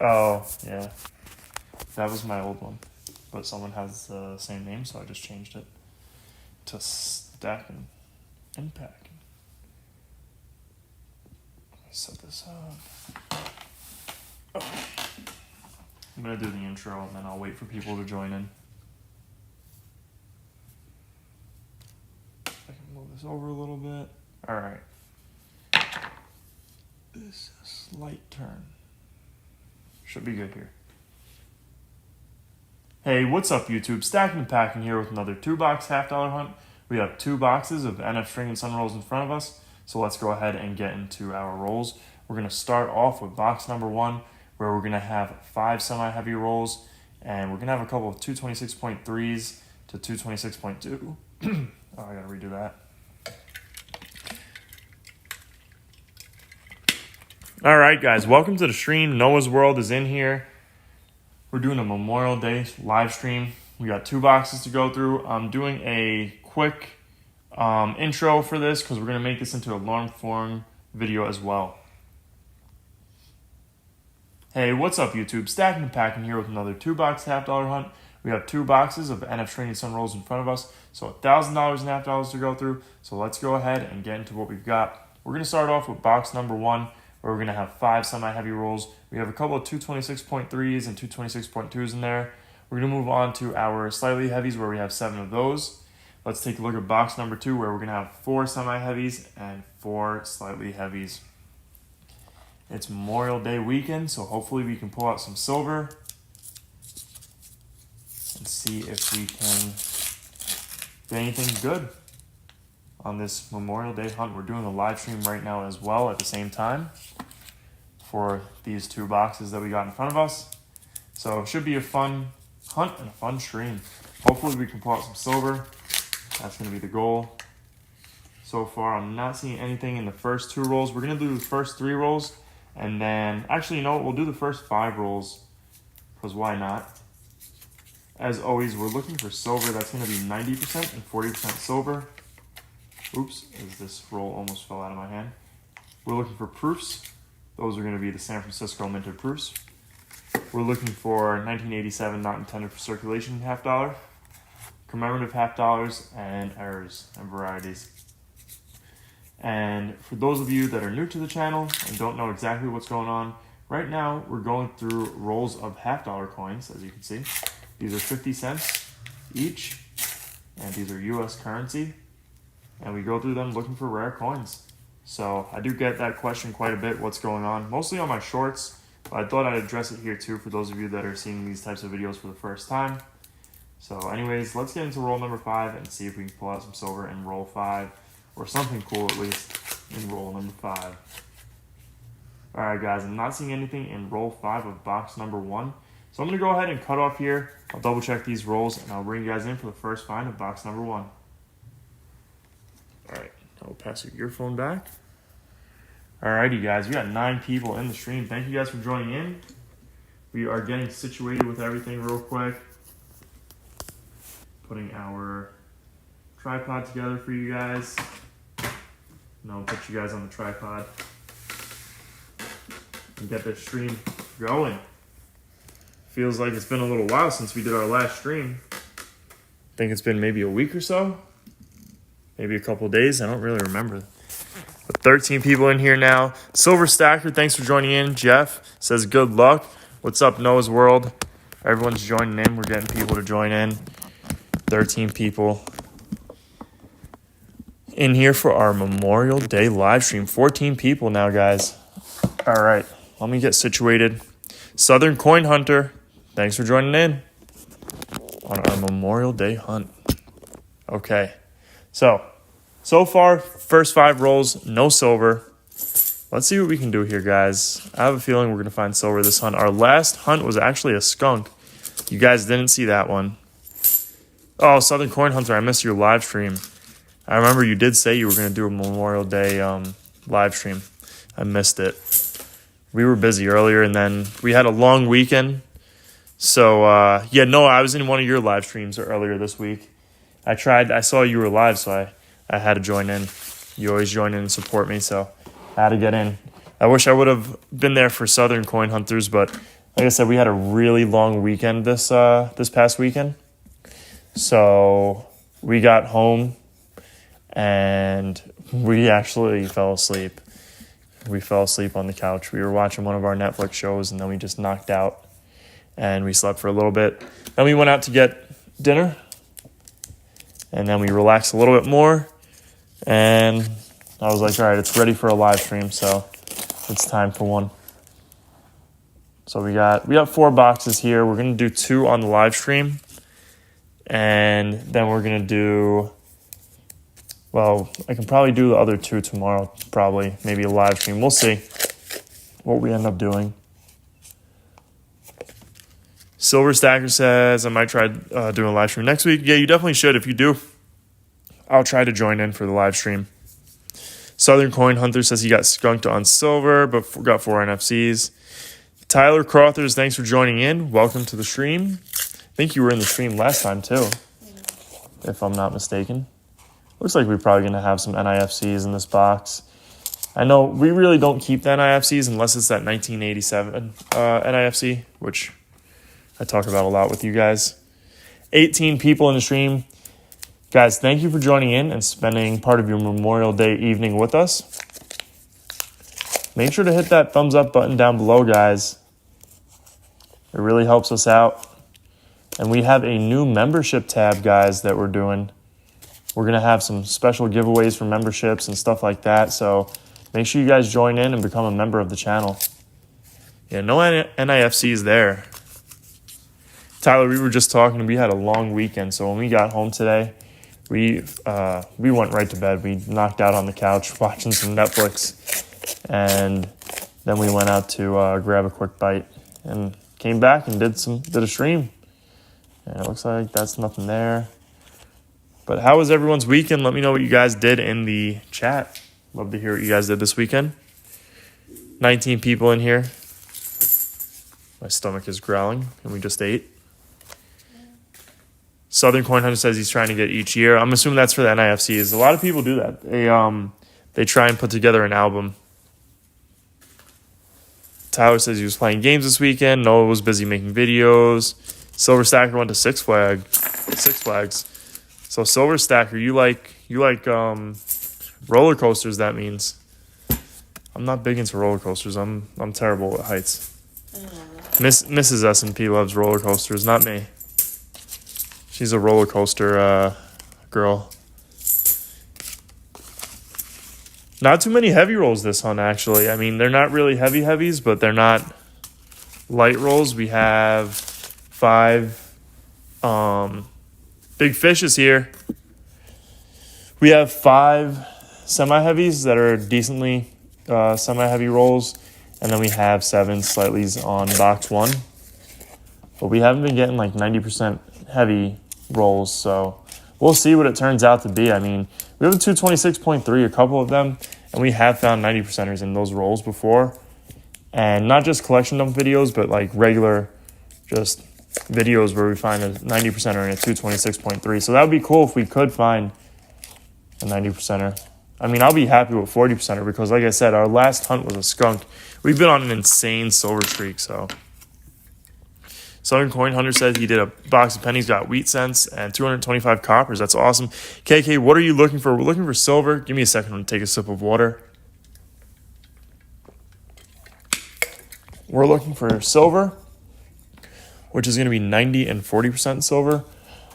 Oh, yeah. That was my old one. But someone has the same name, so I just changed it to Stacking and Packing. Let me set this up. Oh. I'm going to do the intro and then I'll wait for people to join in. I can move this over a little bit. All right. This slight turn. Should be good here. Hey, what's up YouTube? Stacking and Packing here with another 2-box $half hunt. We have 2 boxes of NF String and Sun rolls in front of us. So let's go ahead and get into our rolls. We're going to start off with box number 1, where we're going to have 5 semi-heavy rolls. And we're going to have a couple of 226.3s to 226.2. Oh, I got to redo that. All right, guys, welcome to the stream. Noah's World is in here. We're doing a Memorial Day live stream. We got 2 boxes to go through. I'm doing a quick intro for this because we're going to make this into a long form video as well. Hey, what's up YouTube? Stacking and Packing here with another 2-box $half hunt. We have 2 boxes of NF String and Sun rolls in front of us. So $1,000 and $half to go through. So let's go ahead and get into what we've got. We're going to start off with box number 1. Where we're going to have 5 semi-heavy rolls. We have a couple of 226.3s and 226.2s in there. We're going to move on to our slightly heavies where we have 7 of those. Let's take a look at box number 2 where we're going to have 4 semi-heavies and 4 slightly heavies. It's Memorial Day weekend, so hopefully we can pull out some silver and see if we can get anything good on this Memorial Day hunt. We're doing a live stream right now as well at the same time for these 2 boxes that we got in front of us. So it should be a fun hunt and a fun stream. Hopefully we can pull out some silver. That's going to be the goal. So far, I'm not seeing anything in the first 2 rolls. We're going to do the first 3 rolls. And then, actually, you know what? We'll do the first 5 rolls. Because why not? As always, we're looking for silver. That's going to be 90% and 40% silver. Oops, as this roll almost fell out of my hand. We're looking for proofs. Those are going to be the San Francisco minted proofs. We're looking for 1987 not intended for circulation $half, commemorative $half, and errors and varieties. And for those of you that are new to the channel and don't know exactly what's going on, right now we're going through rolls of $half coins, as you can see. These are 50 cents each, and these are US currency. And we go through them looking for rare coins. So I do get that question quite a bit, what's going on, mostly on my shorts, but I thought I'd address it here too for those of you that are seeing these types of videos for the first time. So anyways, let's get into roll number 5 and see if we can pull out some silver in roll 5, or something cool at least in roll number 5. Alright guys, I'm not seeing anything in roll 5 of box number 1. So I'm going to go ahead and cut off here. I'll double check these rolls and I'll bring you guys in for the first find of box number 1. Alright, I'll pass your earphone back. Alrighty guys, we got 9 people in the stream. Thank you guys for joining in. We are getting situated with everything real quick. Putting our tripod together for you guys. And I'll put you guys on the tripod and get this stream going. Feels like it's been a little while since we did our last stream. I think it's been maybe a week or so. Maybe a couple days. I don't really remember. But 13 people in here now. Silver Stacker, thanks for joining in. Jeff says good luck. What's up, Noah's World? Everyone's joining in. We're getting people to join in. 13 people in here for our Memorial Day live stream. 14 people now, guys. All right, let me get situated. Southern Coin Hunter, thanks for joining in on our Memorial Day hunt. Okay, so far, first 5 rolls, no silver. Let's see what we can do here, guys. I have a feeling we're going to find silver this hunt. Our last hunt was actually a skunk. You guys didn't see that one. Oh, Southern Coin Hunter, I missed your live stream. I remember you did say you were going to do a Memorial Day live stream. I missed it. We were busy earlier, and then we had a long weekend. So, yeah, no, I was in one of your live streams earlier this week. I saw you were live, so I had to join in. You always join in and support me, so I had to get in. I wish I would have been there for Southern Coin Hunters, but like I said, we had a really long weekend this past weekend. So we got home and we actually fell asleep. We fell asleep on the couch. We were watching one of our Netflix shows and then we just knocked out and we slept for a little bit. Then we went out to get dinner and then we relaxed a little bit more. And I was like, all right, it's ready for a live stream, so it's time for one. So we got 4 boxes here. We're going to do 2 on the live stream. And then we're going to do, well, I can probably do the other 2 tomorrow, probably. Maybe a live stream. We'll see what we end up doing. Silver Stacker says, I might try doing a live stream next week. Yeah, you definitely should. If you do, I'll try to join in for the live stream. Southern Coin Hunter says he got skunked on silver, but got 4 NFCs. Tyler Crothers, thanks for joining in. Welcome to the stream. I think you were in the stream last time too, if I'm not mistaken. Looks like we're probably going to have some NIFCs in this box. I know we really don't keep the NIFCs unless it's that 1987 NIFC, which I talk about a lot with you guys. 18 people in the stream. Guys, thank you for joining in and spending part of your Memorial Day evening with us. Make sure to hit that thumbs up button down below, guys. It really helps us out. And we have a new membership tab, guys, that we're doing. We're going to have some special giveaways for memberships and stuff like that. So make sure you guys join in and become a member of the channel. Yeah, no NIFCs there. Tyler, we were just talking. We had a long weekend. So when we got home today, we went right to bed. We knocked out on the couch watching some Netflix. And then we went out to grab a quick bite and came back and did a stream. And it looks like that's nothing there. But how was everyone's weekend? Let me know what you guys did in the chat. Love to hear what you guys did this weekend. 19 people in here. My stomach is growling, and we just ate. Southern Coin Hunter says he's trying to get each year. I'm assuming that's for the NIFCs. A lot of people do that. They try and put together an album. Tyler says he was playing games this weekend. Noah was busy making videos. Silver Stacker went to Six Flags. So Silver Stacker, you like roller coasters, that means. I'm not big into roller coasters. I'm terrible at heights. Mrs. S&P loves roller coasters, not me. She's a roller coaster girl. Not too many heavy rolls this hunt, actually. I mean, they're not really heavies, but they're not light rolls. We have 5 big fishes here. We have 5 semi-heavies that are decently semi-heavy rolls. And then we have 7 slightlys on box 1. But we haven't been getting like 90% heavy rolls, so we'll see what it turns out to be. I mean, we have a 226.3, a couple of them, and we have found 90%ers in those rolls before. And not just collection dump videos, but like regular just videos where we find a 90%er in a 226.3. So that would be cool if we could find a 90%er. I mean, I'll be happy with 40%er because, like I said, our last hunt was a skunk. We've been on an insane silver streak, so. Southern Coin Hunter says he did a box of pennies, got wheat cents, and 225 coppers. That's awesome. KK, what are you looking for? We're looking for silver. Give me a second to take a sip of water. We're looking for silver, which is going to be 90 and 40% silver.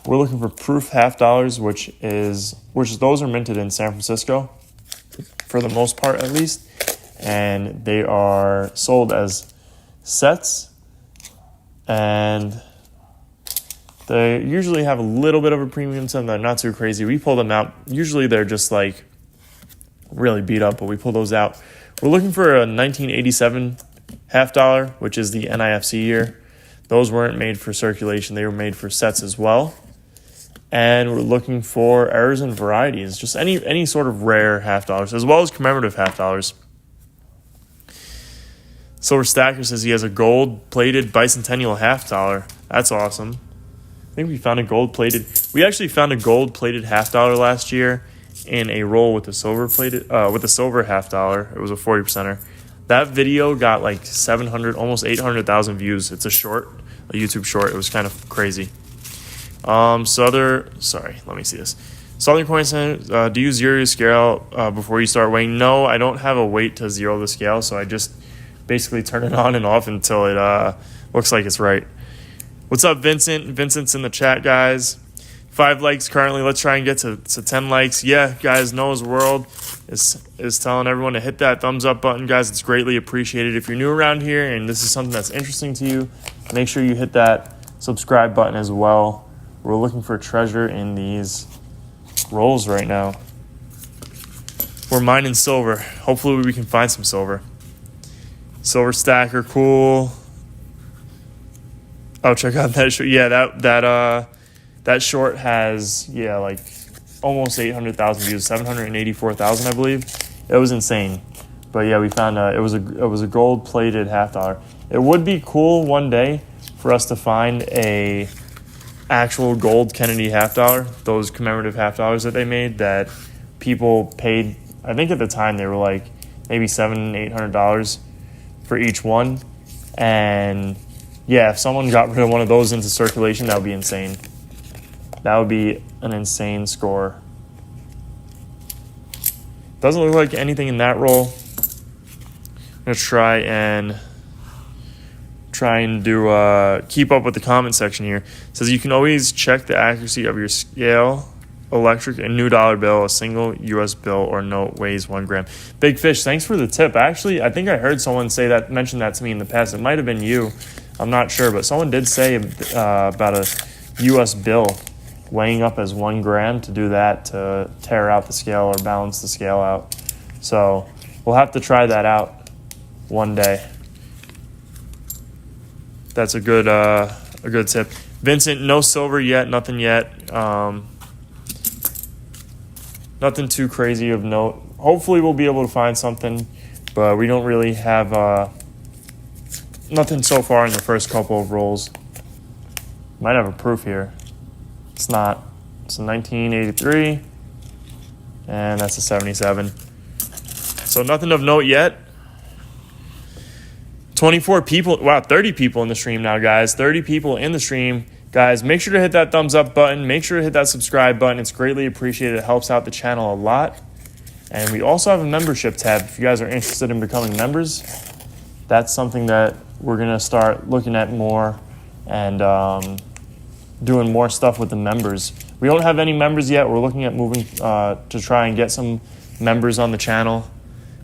We're looking for proof $half, which those are minted in San Francisco, for the most part at least, and they are sold as sets, and they usually have a little bit of a premium to them. They're not too crazy. We pull them out. Usually they're just like really beat up, but we pull those out. We're looking for a 1987 $half, which is the NIFC year. Those weren't made for circulation. They were made for sets as well. And we're looking for errors and varieties, just any sort of rare $half, as well as commemorative $half. Silver Stacker says he has a gold-plated bicentennial $half. That's awesome. I think we found a gold-plated. We actually found a gold-plated $half last year in a roll with a silver-plated, with a silver $half. It was a 40%er. That video got like 700, almost 800,000 views. It's a YouTube short. It was kind of crazy. Sorry, let me see this. Southern Coin Center, do you zero your scale before you start weighing? No, I don't have a weight to zero the scale, so I just basically turn it on and off until it looks like it's right. What's up, Vincent? Vincent's in the chat, guys. 5 likes currently. Let's try and get to 10 likes. Yeah, guys, Noah's World is telling everyone to hit that thumbs up button, guys. It's greatly appreciated. If you're new around here and this is something that's interesting to you, make sure you hit that subscribe button as well. We're looking for treasure in these rolls right now. We're mining silver. Hopefully we can find some silver. Silver stacker, cool. Oh, check out that short. Yeah, that short has like almost 800,000 views, 784,000, I believe. It was insane. But yeah, we found it was a gold plated $half. It would be cool one day for us to find a actual gold Kennedy $half, those commemorative $half that they made that people paid. I think at the time they were like maybe $700-800 for each one. And yeah, if someone got rid of one of those into circulation, that would be insane. That would be an insane score. Doesn't look like anything in that roll. I'm going to try and do keep up with the comment section here. It says you can always check the accuracy of your scale, electric, and new dollar bill. A single U.S. bill or note weighs 1 gram. Big Fish, thanks for the tip. Actually, I think I heard someone mention that to me in the past. It might have been you. I'm not sure, but someone did say about a U.S. bill weighing up as 1 gram to do that, to tear out the scale or balance the scale out. So we'll have to try that out one day. That's a good tip. Vincent, no silver yet, nothing yet. Nothing too crazy of note. Hopefully we'll be able to find something, but we don't really have nothing so far in the first couple of rolls. Might have a proof here. It's not. It's a 1983, and that's a 77. So nothing of note yet. 24 people. Wow, 30 people in the stream now, guys. 30 people in the stream. Guys, make sure to hit that thumbs up button. Make sure to hit that subscribe button. It's greatly appreciated. It helps out the channel a lot. And we also have a membership tab. If you guys are interested in becoming members, that's something that we're going to start looking at more and doing more stuff with the members. We don't have any members yet. We're looking at moving to try and get some members on the channel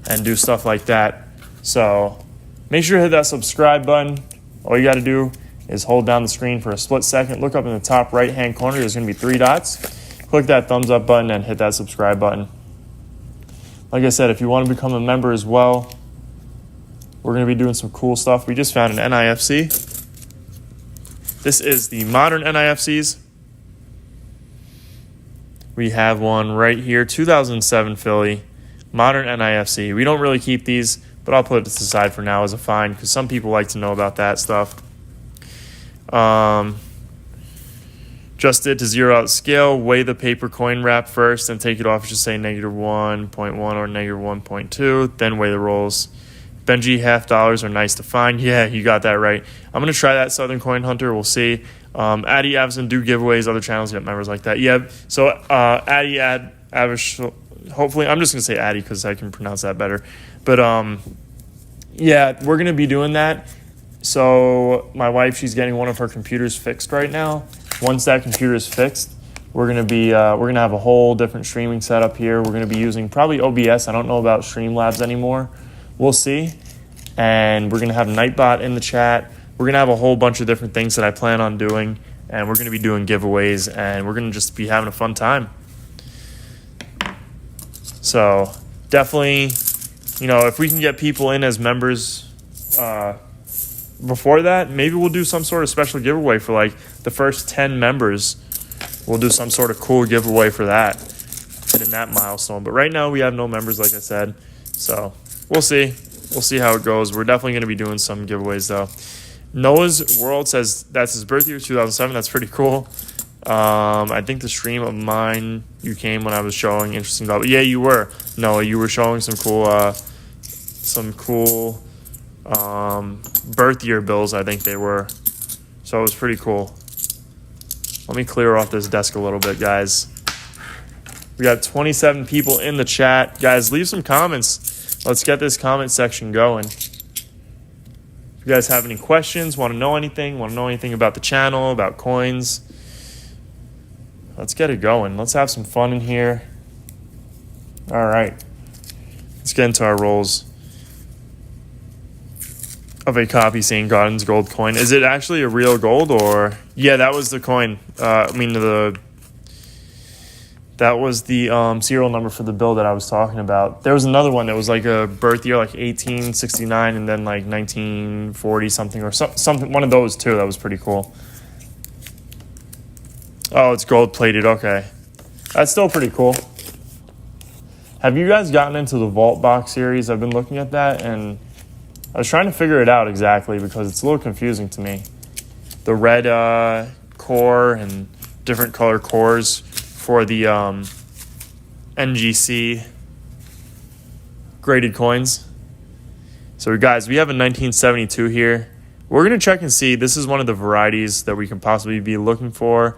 and do stuff like that. So make sure to hit that subscribe button. All you got to do is hold down the screen for a split second. Look up in the top right-hand corner. There's going to be 3 dots. Click that thumbs up button and hit that subscribe button. Like I said, if you want to become a member as well, we're going to be doing some cool stuff. We just found an NIFC. This is the modern NIFCs. We have one right here, 2007 Philly, modern NIFC. We don't really keep these, but I'll put it to the side for now as a find because some people like to know about that stuff. Just did to zero out scale, weigh the paper coin wrap first and take it off, just say -1.1 or -1.2, then weigh the rolls. Benji $half are nice to find. Yeah, you got that right. I'm going to try that Southern Coin Hunter. We'll see. Addy Avison do giveaways. Other channels get members like that. Yeah, so Addy Avish, hopefully, I'm just going to say Addy because I can pronounce that better. But yeah, we're going to be doing that. So my wife, she's getting one of her computers fixed right now. Once that computer is fixed, we're going to have a whole different streaming setup here. We're going to be using probably OBS. I don't know about Streamlabs anymore. We'll see. And we're going to have Nightbot in the chat. We're going to have a whole bunch of different things that I plan on doing. And we're going to be doing giveaways. And we're going to just be having a fun time. So definitely, if we can get people in as members before that, maybe we'll do some sort of special giveaway for like the first 10 members. We'll do some sort of cool giveaway for that, hitting that milestone. But right now we have no members, like I said. So we'll see. We'll see how it goes. We're definitely going to be doing some giveaways, though. Noah's World says that's his birth year, 2007. That's pretty cool. I think the stream of mine, you came when I was showing interesting stuff. Yeah, you were. Noah, you were showing some some cool birth year bills, I think they were. So it was pretty cool. Let me clear off this desk a little bit, guys. We got 27 people in the chat. Guys, leave some comments. Let's get this comment section going. If you guys have any questions, want to know anything about the channel, about coins, let's get it going. Let's have some fun in here. All right. Let's get into our rolls of a copy St. Gaudens gold coin. Is it actually a real gold or? Yeah, that was the coin. That was the serial number for the bill that I was talking about. There was another one that was like a birth year, like 1869 and then like 1940 something or something. One of those too. That was pretty cool. Oh, it's gold plated. Okay. That's still pretty cool. Have you guys gotten into the Vault Box series? I've been looking at that and I was trying to figure it out exactly because it's a little confusing to me. The red core and different color cores for the NGC graded coins. So guys, we have a 1972 here. We're going to check and see. This is one of the varieties that we can possibly be looking for.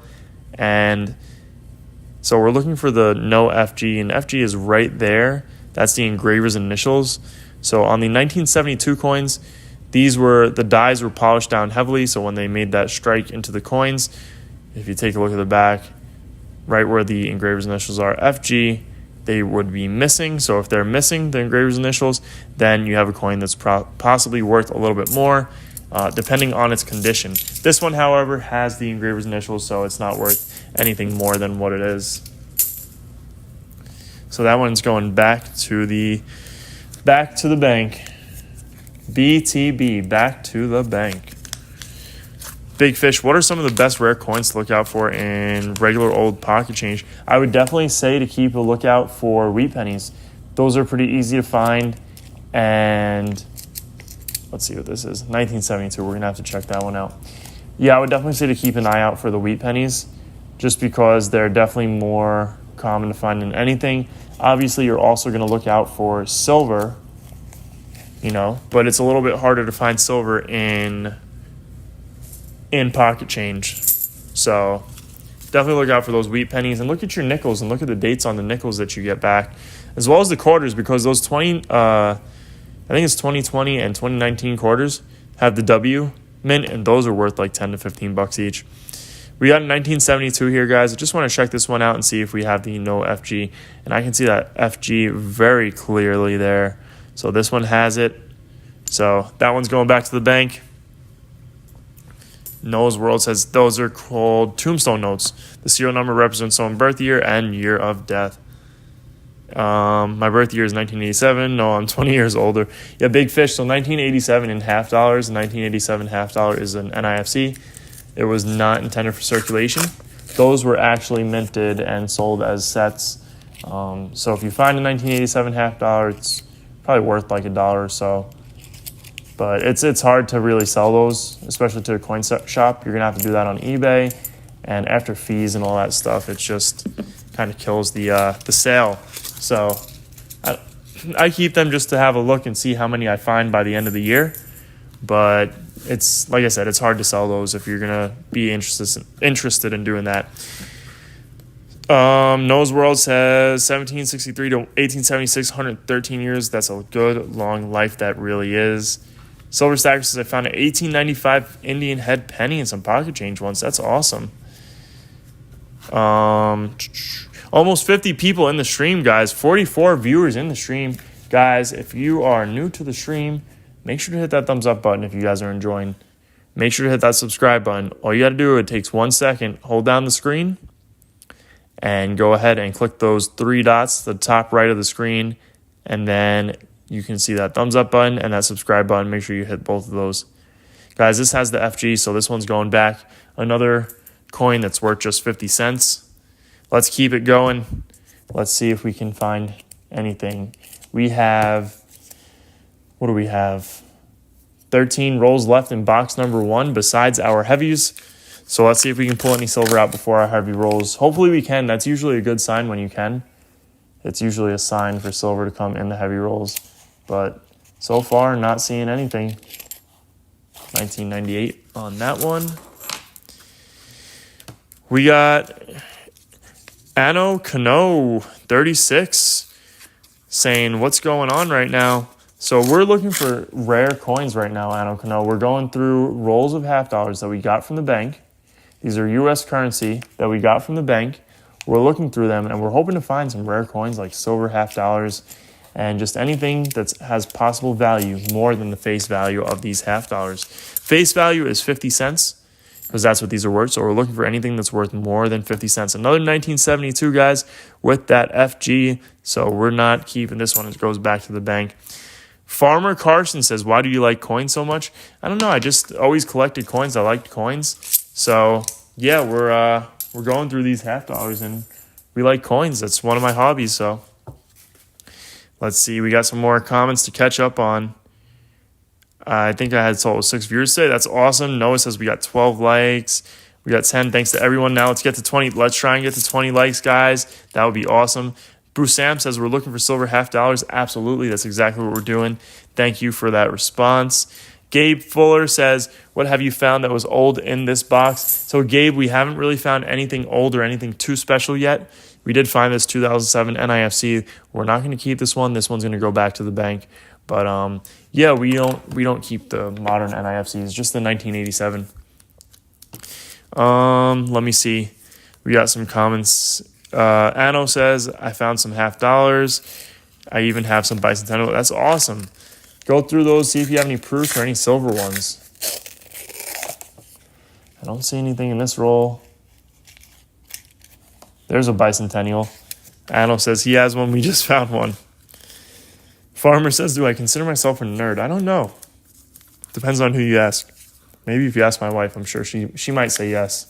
And so we're looking for the no FG, and FG is right there. That's the engraver's initials. So on the 1972 coins, the dies were polished down heavily. So when they made that strike into the coins, if you take a look at the back, right where the engraver's initials are, FG, they would be missing. So if they're missing the engraver's initials, then you have a coin that's possibly worth a little bit more, depending on its condition. This one, however, has the engraver's initials, so it's not worth anything more than what it is. So that one's going back to the bank. BTB, back to the bank. Big Fish, what are some of the best rare coins to look out for in regular old pocket change? I would definitely say to keep a lookout for wheat pennies. Those are pretty easy to find. And let's see what this is. 1972. We're going to have to check that one out. Yeah, I would definitely say to keep an eye out for the wheat pennies just because they're definitely more common to find than anything. Obviously, you're also going to look out for silver, but it's a little bit harder to find silver in pocket change. So definitely look out for those wheat pennies and look at your nickels and look at the dates on the nickels that you get back, as well as the quarters, because those 2020 and 2019 quarters have the W mint, and those are worth like $10 to $15 each. We got a 1972 here, guys. I just want to check this one out and see if we have the no FG, and I can see that FG very clearly there. So this one has it. So that one's going back to the bank. Noah's World says those are called tombstone notes. The serial number represents someone's birth year and year of death. My birth year is 1987. No, I'm 20 years older. Yeah, Big Fish. So 1987 in $50. 1987 $50 is an NIFC. It was not intended for circulation. Those were actually minted and sold as sets. So if you find a 1987 $50, it's probably worth like $1 or so. But it's hard to really sell those, especially to a coin shop. You're going to have to do that on eBay. And after fees and all that stuff, it just kind of kills the sale. So I keep them just to have a look and see how many I find by the end of the year. But it's, like I said, it's hard to sell those if you're going to be interested in doing that. Noah's World says 1763 to 1876, 113 years. That's a good long life. That really is. Silver Stacker says I found an 1895 Indian head penny and some pocket change once. That's awesome. Almost 50 people in the stream, guys. 44 viewers in the stream. Guys, if you are new to the stream, make sure to hit that thumbs up button if you guys are enjoying. Make sure to hit that subscribe button. All you got to do, it takes 1 second. Hold down the screen and go ahead and click those 3 dots to the top right of the screen, and then you can see that thumbs up button and that subscribe button. Make sure you hit both of those. Guys, this has the FG, so this one's going back. Another coin that's worth just 50 cents. Let's keep it going. Let's see if we can find anything. We have, what do we have? 13 rolls left in box number 1 besides our heavies. So let's see if we can pull any silver out before our heavy rolls. Hopefully we can. That's usually a good sign when you can. It's usually a sign for silver to come in the heavy rolls. But So far, not seeing anything. 1998 on that one. We got Anno Kano 36 saying, what's going on right now? So we're looking for rare coins right now, Anno Kano. We're going through rolls of half dollars that we got from the bank. These are U.S. currency that we got from the bank. We're looking through them, and we're hoping to find some rare coins like silver half dollars and just anything that has possible value more than the face value of these half dollars. Face value is 50 cents because that's what these are worth. So we're looking for anything that's worth more than 50 cents. Another 1972, guys, with that FG. So we're not keeping this one. It goes back to the bank. Farmer Carson says, why do you like coins so much? I don't know. I just always collected coins. I liked coins. So, yeah, we're going through these half dollars, and we like coins. That's one of my hobbies, so let's see. We got some more comments to catch up on. I think I had total 6 viewers today. That's awesome. Noah says we got 12 likes. We got 10. Thanks to everyone. Now let's get to 20. Let's try and get to 20 likes, guys. That would be awesome. Bruce Sam says we're looking for silver half dollars. Absolutely. That's exactly what we're doing. Thank you for that response. Gabe Fuller says, what have you found that was old in this box? So, Gabe, we haven't really found anything old or anything too special yet. We did find this 2007 NIFC. We're not going to keep this one. This one's going to go back to the bank. But, yeah, we don't keep the modern NIFCs, just the 1987. Let me see. We got some comments. Anno says, I found some half dollars. I even have some bicentennial. That's awesome. Go through those, see if you have any proof or any silver ones. I don't see anything in this roll. There's a bicentennial. Anno says he has one. We just found one. Farmer says, do I consider myself a nerd? I don't know. Depends on who you ask. Maybe if you ask my wife, I'm sure she might say yes.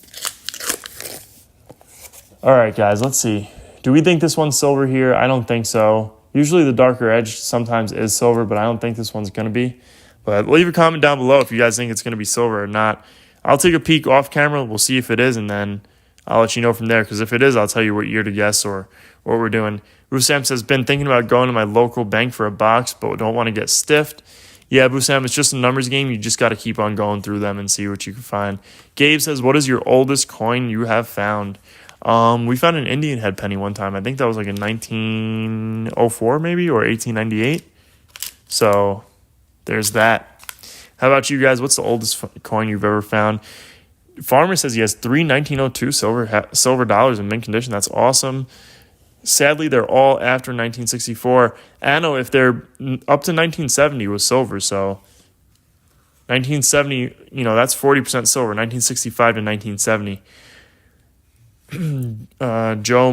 All right, guys, let's see. Do we think this one's silver here? I don't think so. Usually the darker edge sometimes is silver, but I don't think this one's going to be. But leave a comment down below if you guys think it's going to be silver or not. I'll take a peek off camera. We'll see if it is, and then I'll let you know from there. Because if it is, I'll tell you what year to guess or what we're doing. Busam says, been thinking about going to my local bank for a box, but don't want to get stiffed. Yeah, Busam, it's just a numbers game. You just got to keep on going through them and see what you can find. Gabe says, what is your oldest coin you have found? We found an Indian head penny one time. I think that was like in 1904 maybe or 1898. So there's that. How about you guys? What's the oldest coin you've ever found? Farmer says he has 3 1902 silver dollars in mint condition. That's awesome. Sadly, they're all after 1964. Anno, if they're up to 1970 was silver. So 1970, that's 40% silver. 1965 to 1970. Joe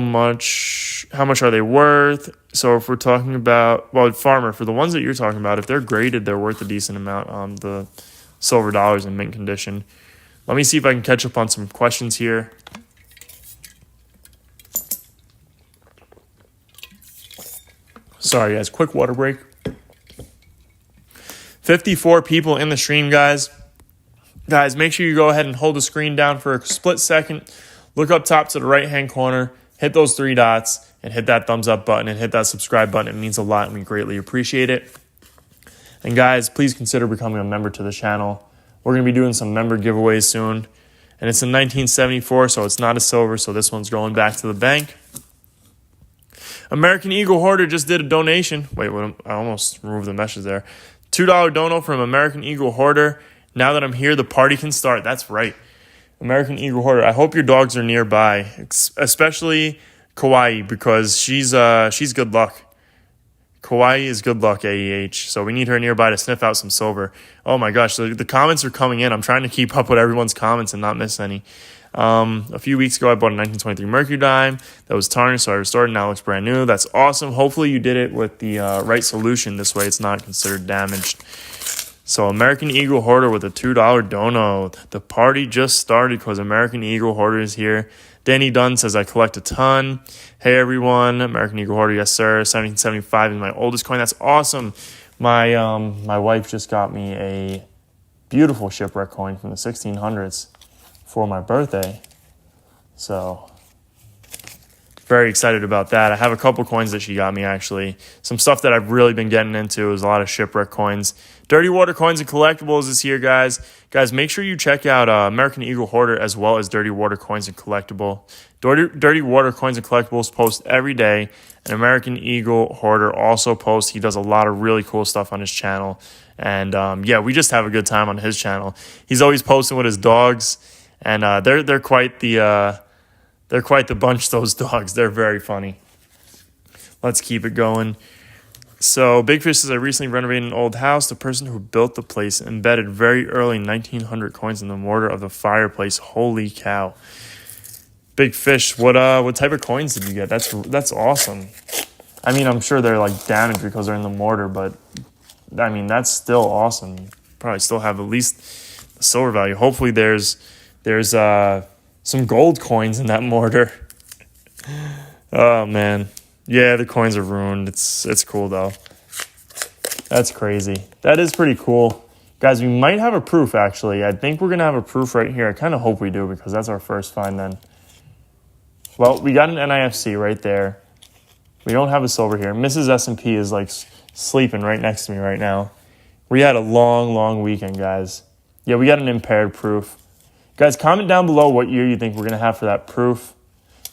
how much are they worth? So if we're talking about, Farmer, for the ones that you're talking about, if they're graded, they're worth a decent amount on the silver dollars in mint condition. Let me see if I can catch up on some questions here. Sorry, guys, quick water break. 54 people in the stream, guys. Guys, make sure you go ahead and hold the screen down for a split second. Look up top to the right-hand corner, hit those 3 dots, and hit that thumbs up button and hit that subscribe button. It means a lot, and we greatly appreciate it. And guys, please consider becoming a member to the channel. We're going to be doing some member giveaways soon. And it's in 1974, so it's not a silver, so this one's going back to the bank. American Eagle Hoarder just did a donation. Wait, I almost removed the message there. $2 dono from American Eagle Hoarder. Now that I'm here, the party can start. That's right. American Eagle Hoarder. I hope your dogs are nearby, especially Kawaii, because she's good luck. Kawaii is good luck, AEH. So we need her nearby to sniff out some silver. Oh my gosh, so the comments are coming in. I'm trying to keep up with everyone's comments and not miss any. A few weeks ago, I bought a 1923 Mercury dime that was tarnished, so I restored it. Now it looks brand new. That's awesome. Hopefully you did it with the right solution. This way it's not considered damaged. So American Eagle Hoarder with a $2 dono. The party just started because American Eagle Hoarder is here. Danny Dunn says, I collect a ton. Hey, everyone. American Eagle Hoarder, yes, sir. 1775 is my oldest coin. That's awesome. My wife just got me a beautiful shipwreck coin from the 1600s for my birthday. So very excited about that. I have a couple coins that she got me, actually. Some stuff that I've really been getting into is a lot of Shipwreck coins. Dirty Water Coins and Collectibles is here, guys. Guys, make sure you check out American Eagle Hoarder as well as Dirty Water Coins and Collectible. Dirty Water Coins and Collectibles post every day, and American Eagle Hoarder also posts. He does a lot of really cool stuff on his channel. And, yeah, we just have a good time on his channel. He's always posting with his dogs, and they're quite the bunch, those dogs. They're very funny. Let's keep it going. So, Big Fish says, I recently renovated an old house. The person who built the place embedded very early 1900 coins in the mortar of the fireplace. Holy cow. Big Fish, what type of coins did you get? That's awesome. I mean, I'm sure they're like damaged because they're in the mortar, but I mean, that's still awesome. You probably still have at least the silver value. Hopefully there's some gold coins in that mortar. Oh, man. Yeah, the coins are ruined. It's cool, though. That's crazy. That is pretty cool. Guys, we might have a proof, actually. I think we're going to have a proof right here. I kind of hope we do because that's our first find then. Well, we got an NIFC right there. We don't have a silver here. Mrs. S&P is, like, sleeping right next to me right now. We had a long, long weekend, guys. Yeah, we got an impaired proof. Guys, comment down below what year you think we're going to have for that proof.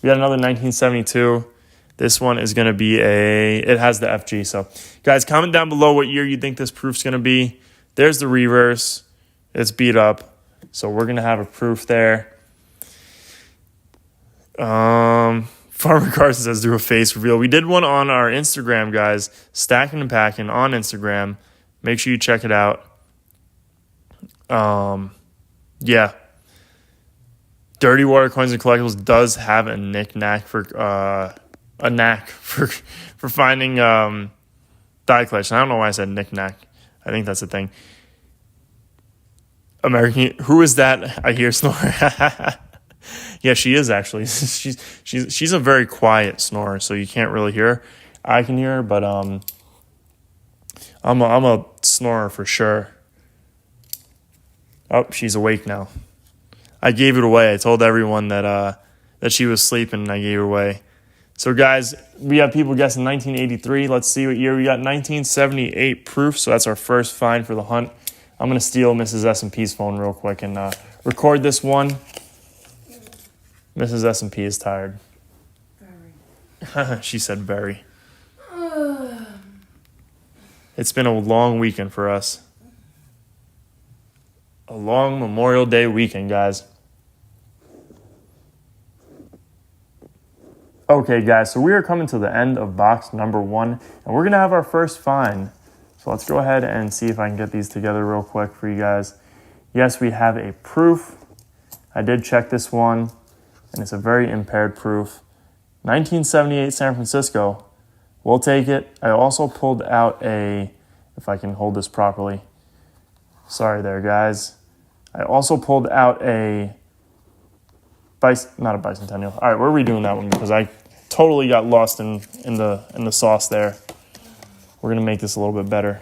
We got another 1972. This one is going to be it has the FG. So, guys, comment down below what year you think this proof's going to be. There's the reverse. It's beat up. So, we're going to have a proof there. Farmer Carson says, do a face reveal. We did one on our Instagram, guys. Stacking and Packing on Instagram. Make sure you check it out. Yeah. Dirty Water Coins and Collectibles does have a knack for finding die collection. I don't know why I said knick-knack. I think that's the thing. American, who is that? I hear snoring. Yeah, she is actually. She's a very quiet snorer, so you can't really hear her. I can hear her, but I'm a snorer for sure. Oh, she's awake now. I gave it away. I told everyone that she was sleeping, and I gave it away. So, guys, we have people guessing 1983. Let's see what year we got. 1978 proof, so that's our first find for the hunt. I'm going to steal Mrs. S&P's phone real quick and record this one. Mrs. S&P is tired. Very. She said very. It's been a long weekend for us. A long Memorial Day weekend, guys. Okay, guys, so we are coming to the end of box number 1, and we're going to have our first find. So let's go ahead and see if I can get these together real quick for you guys. Yes, we have a proof. I did check this one, and it's a very impaired proof. 1978 San Francisco. We'll take it. I also pulled out if I can hold this properly. Sorry there, guys. I also pulled out not a bicentennial. All right, we're redoing that one because I totally got lost in the sauce there. We're going to make this a little bit better.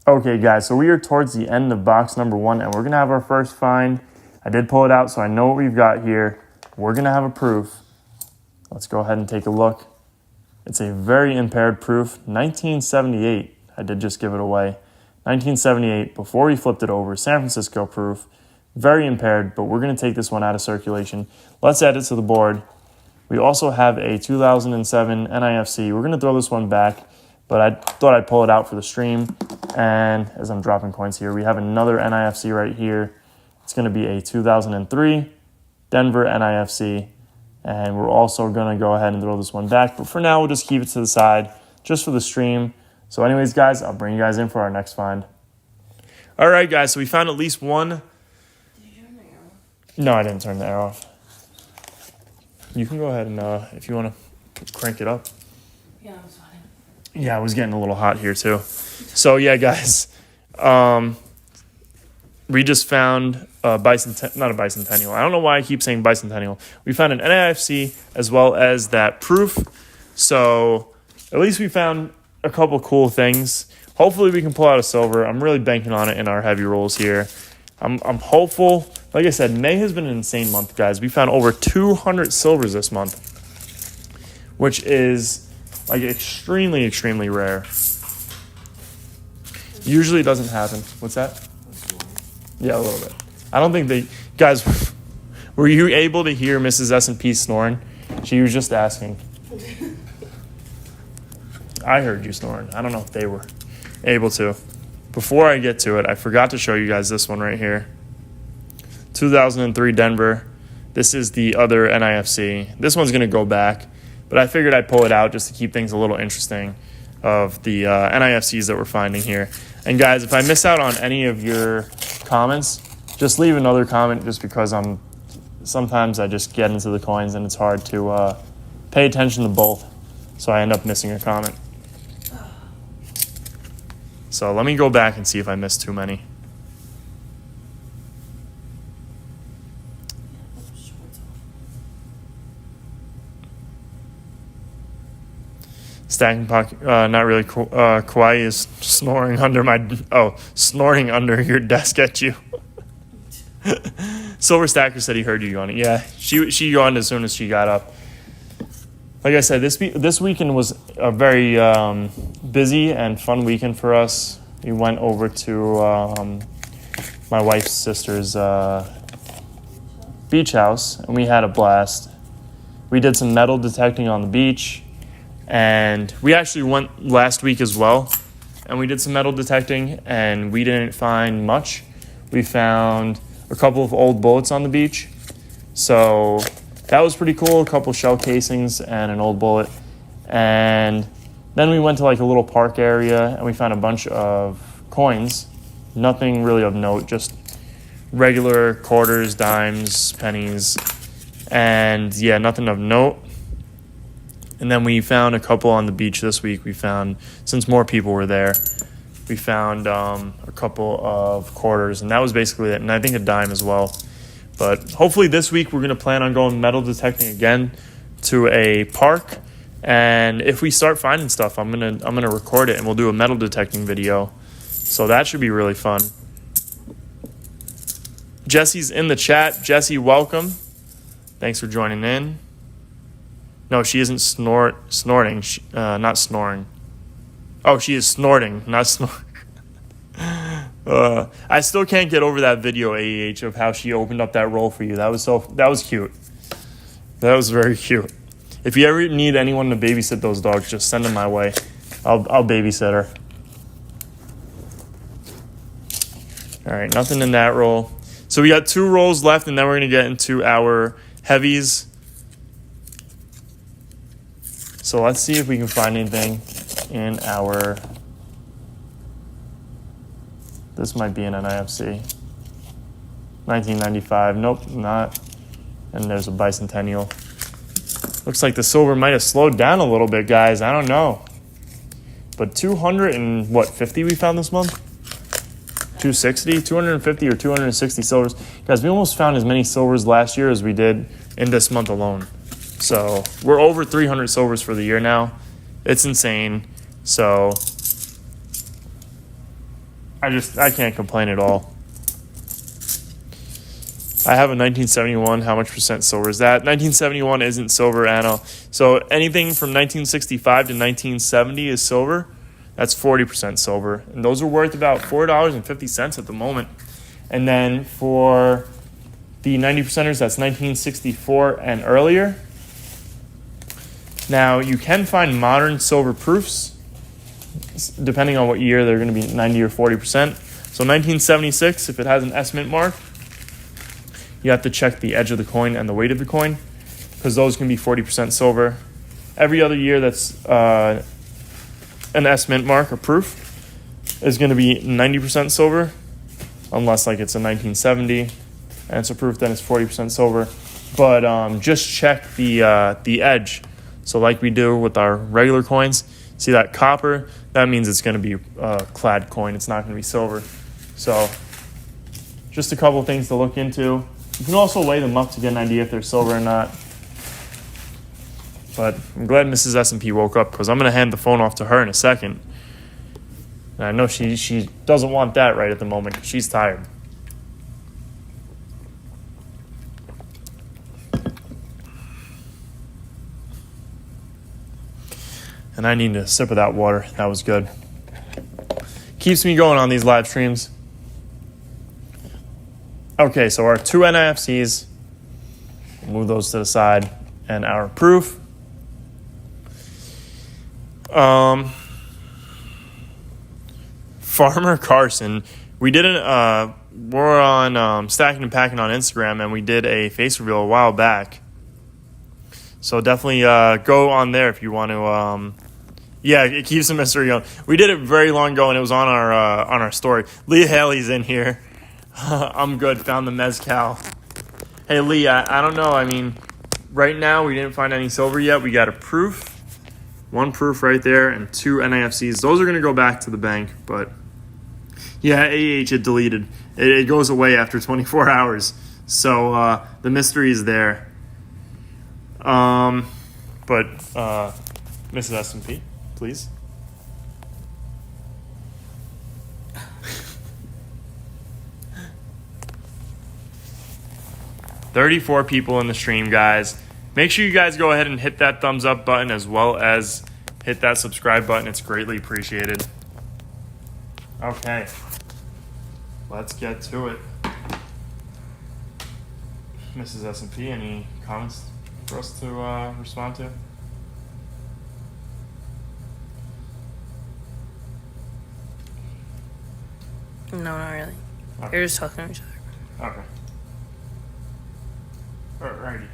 Okay, guys, so we are towards the end of box number 1, and we're going to have our first find. I did pull it out, so I know what we've got here. We're going to have a proof. Let's go ahead and take a look. It's a very impaired proof. 1978. I did just give it away. 1978, before we flipped it over. San Francisco proof. Very impaired, but we're going to take this one out of circulation. Let's add it to the board. We also have a 2007 NIFC. We're going to throw this one back, but I thought I'd pull it out for the stream. And as I'm dropping coins here, we have another NIFC right here. It's going to be a 2003 Denver NIFC. And we're also going to go ahead and throw this one back. But for now, we'll just keep it to the side just for the stream. So anyways, guys, I'll bring you guys in for our next find. All right, guys, so we found at least one. Did you turn the arrow off? No, I didn't turn the arrow off. You can go ahead and, if you want to crank it up. Yeah, that's fine. Yeah, it was getting a little hot here too. So yeah, guys, we just found not a bicentennial. I don't know why I keep saying bicentennial. We found an NIFC as well as that proof. So at least we found a couple cool things. Hopefully we can pull out a silver. I'm really banking on it in our heavy rolls here. I'm hopeful. Like I said, May has been an insane month, guys. We found over 200 silvers this month, which is like extremely, extremely rare. Usually it doesn't happen. What's that? Yeah, a little bit. I don't think they... Guys, were you able to hear Mrs. S&P snoring? She was just asking. I heard you snoring. I don't know if they were able to. Before I get to it, I forgot to show you guys this one right here. 2003 Denver. This is the other NIFC. This one's going to go back, but I figured I'd pull it out just to keep things a little interesting of the NIFCs that we're finding here. And guys, if I miss out on any of your comments, just leave another comment, just because sometimes I just get into the coins and it's hard to pay attention to both, so I end up missing a comment. So let me go back and see if I missed too many. Stacking pocket, not really. Kawhi is snoring under your desk at you. Silver Stacker said he heard you yawning. Yeah, she yawned as soon as she got up. Like I said, this weekend was a very busy and fun weekend for us. We went over to my wife's sister's beach house, and we had a blast. We did some metal detecting on the beach, and we actually went last week as well, and we did some metal detecting, and we didn't find much. We found a couple of old bullets on the beach, so that was pretty cool. A couple shell casings and an old bullet. And then we went to like a little park area and we found a bunch of coins. Nothing really of note, just regular quarters, dimes, pennies, and yeah, nothing of note. And then we found a couple on the beach this week. We found, since more people were there, we found a couple of quarters, and that was basically it. And I think a dime as well. But hopefully this week we're going to plan on going metal detecting again to a park. And if we start finding stuff, I'm gonna record it and we'll do a metal detecting video. So that should be really fun. Jesse's in the chat. Jesse, welcome. Thanks for joining in. No, she isn't snorting. Not snoring. Oh, she is snorting, not snoring. I still can't get over that video, AEH, of how she opened up that roll for you. That was cute. That was very cute. If you ever need anyone to babysit those dogs, just send them my way. I'll babysit her. All right, nothing in that roll. So we got 2 rolls left, and then we're going to get into our heavies. So let's see if we can find anything in our... This might be an NIFC. 1995. Nope, not. And there's a bicentennial. Looks like the silver might have slowed down a little bit, guys. I don't know. But 250 we found this month? 260? 250 or 260 silvers. Guys, we almost found as many silvers last year as we did in this month alone. So we're over 300 silvers for the year now. It's insane. So... I can't complain at all. I have a 1971. How much percent silver is that? 1971 isn't silver, Anna. So anything from 1965 to 1970 is silver. That's 40% silver. And those are worth about $4.50 at the moment. And then for the 90 percenters, that's 1964 and earlier. Now, you can find modern silver proofs. Depending on what year, they're going to be 90 or 40%. So 1976, if it has an S mint mark, you have to check the edge of the coin and the weight of the coin, because those can be 40% silver. Every other year that's an S mint mark or proof is going to be 90% silver, unless like it's a 1970 and it's a proof, then it's 40% silver. But just check the edge. So like we do with our regular coins, see that copper? That means it's going to be a clad coin. It's not going to be silver. So just a couple things to look into. You can also weigh them up to get an idea if they're silver or not. But I'm glad Mrs. S&P woke up, because I'm going to hand the phone off to her in a second. And I know she doesn't want that right at the moment, because she's tired. And I need a sip of that water. That was good. Keeps me going on these live streams. Okay, so our 2 NIFCs, we'll move those to the side, and our proof. Farmer Carson, we did we're on Stacking and Packing on Instagram, and we did a face reveal a while back. So definitely go on there if you want to. Yeah, it keeps the mystery going. We did it very long ago, and it was on our story. Leah Haley's in here. I'm good. Found the mezcal. Hey, Lee, I don't know. I mean, right now we didn't find any silver yet. We got a proof. 1 proof right there, and 2 NIFCs. Those are going to go back to the bank, but yeah, AH it deleted. It goes away after 24 hours. So the mystery is there. But Mrs. S&P, please. $34 people in the stream, guys. Make sure you guys go ahead and hit that thumbs up button as well as hit that subscribe button. It's greatly appreciated. Okay. Let's get to it. Mrs. S&P, any comments for us to respond to? No, not really. Okay. They're just talking to each other. Okay. Alrighty.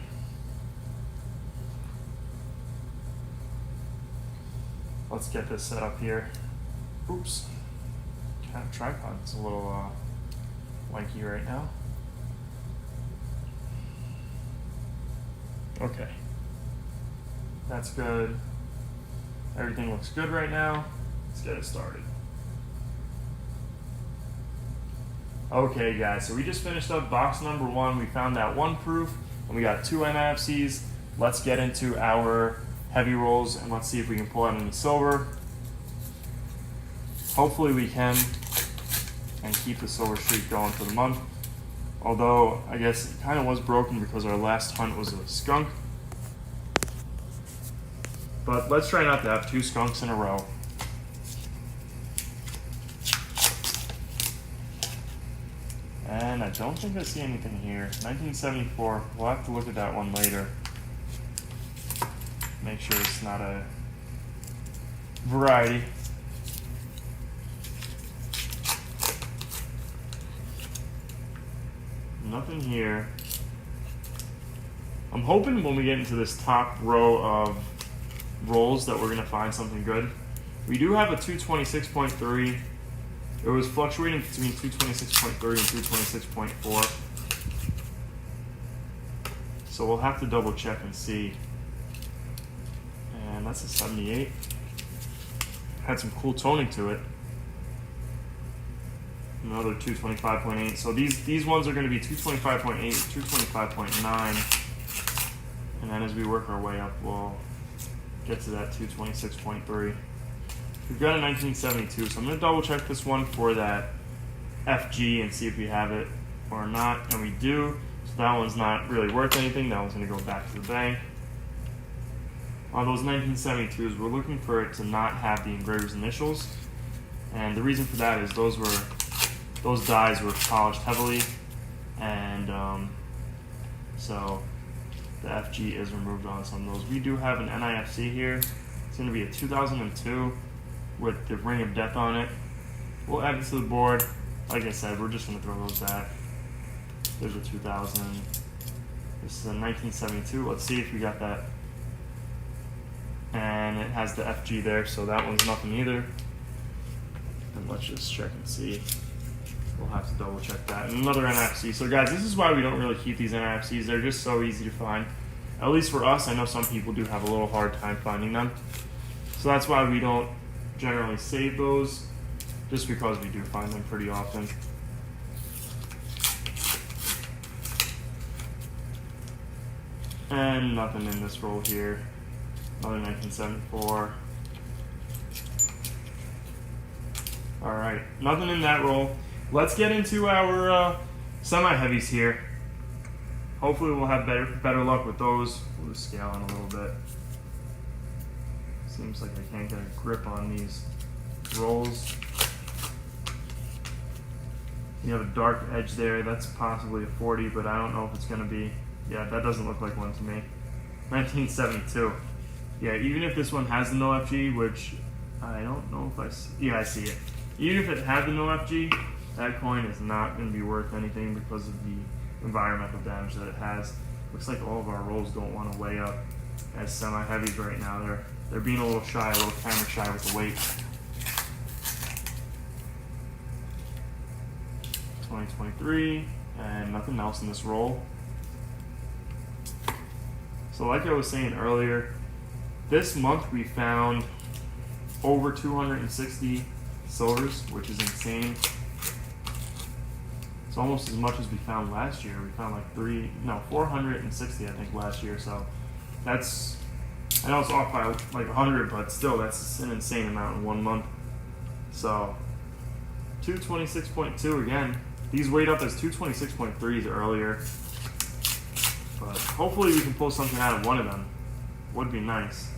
Let's get this set up here. Oops. Kind of tripod. It's a little wanky right now. Okay. That's good. Everything looks good right now. Let's get it started. Okay, guys, so we just finished up box number 1. We found that 1 proof, and we got 2 NIFCs. Let's get into our heavy rolls, and let's see if we can pull out any silver. Hopefully we can, and keep the silver streak going for the month. Although, I guess it kind of was broken because our last hunt was a skunk. But let's try not to have 2 skunks in a row. And I don't think I see anything here. 1974, we'll have to look at that one later. Make sure it's not a variety. Nothing here. I'm hoping when we get into this top row of rolls that we're going to find something good. We do have a 226.3. It was fluctuating between 226.3 and 226.4. So we'll have to double check and see. And that's a 78. Had some cool toning to it. Another 225.8. So these ones are going to be 225.8, 225.9. And then as we work our way up, we'll get to that 226.3. We've got a 1972, so I'm going to double check this one for that FG and see if we have it or not, and we do. So that one's not really worth anything. That one's going to go back to the bank. On those 1972s, we're looking for it to not have the engraver's initials, and the reason for that is those dies were polished heavily, and so the FG is removed on some of those. We do have an NIFC here. It's going to be a 2002 with the Ring of Death on it. We'll add it to the board. Like I said, we're just going to throw those back. There's a 2000. This is a 1972. Let's see if we got that. And it has the FG there, so that one's nothing either. And let's just check and see. We'll have to double check that. And another NFC. So guys, this is why we don't really keep these NFCs. They're just so easy to find. At least for us. I know some people do have a little hard time finding them. So that's why we don't generally save those, just because we do find them pretty often. And nothing in this roll here. Another 1974. Alright, nothing in that roll. Let's get into our semi-heavies here. Hopefully we'll have better luck with those. We'll just scale in a little bit. Seems like I can't get a grip on these rolls. You have a dark edge there. That's possibly a 40, but I don't know if it's going to be. Yeah, that doesn't look like one to me. 1972. Yeah, even if this one has the no FG, which I don't know if I see. Yeah, I see it. Even if it had the no FG, that coin is not going to be worth anything because of the environmental damage that it has. Looks like all of our rolls don't want to weigh up as semi-heavies right now. They're being a little shy, a little camera shy with the weight. 2023, and nothing else in this roll. So like I was saying earlier, this month we found over 260 silvers, which is insane. It's almost as much as we found last year. We found like 460 I think last year. So that's, I know it's off by like 100, but still that's an insane amount in 1 month. So 226.2 again. These weighed up as 226.3s earlier. But hopefully we can pull something out of one of them. Would be nice.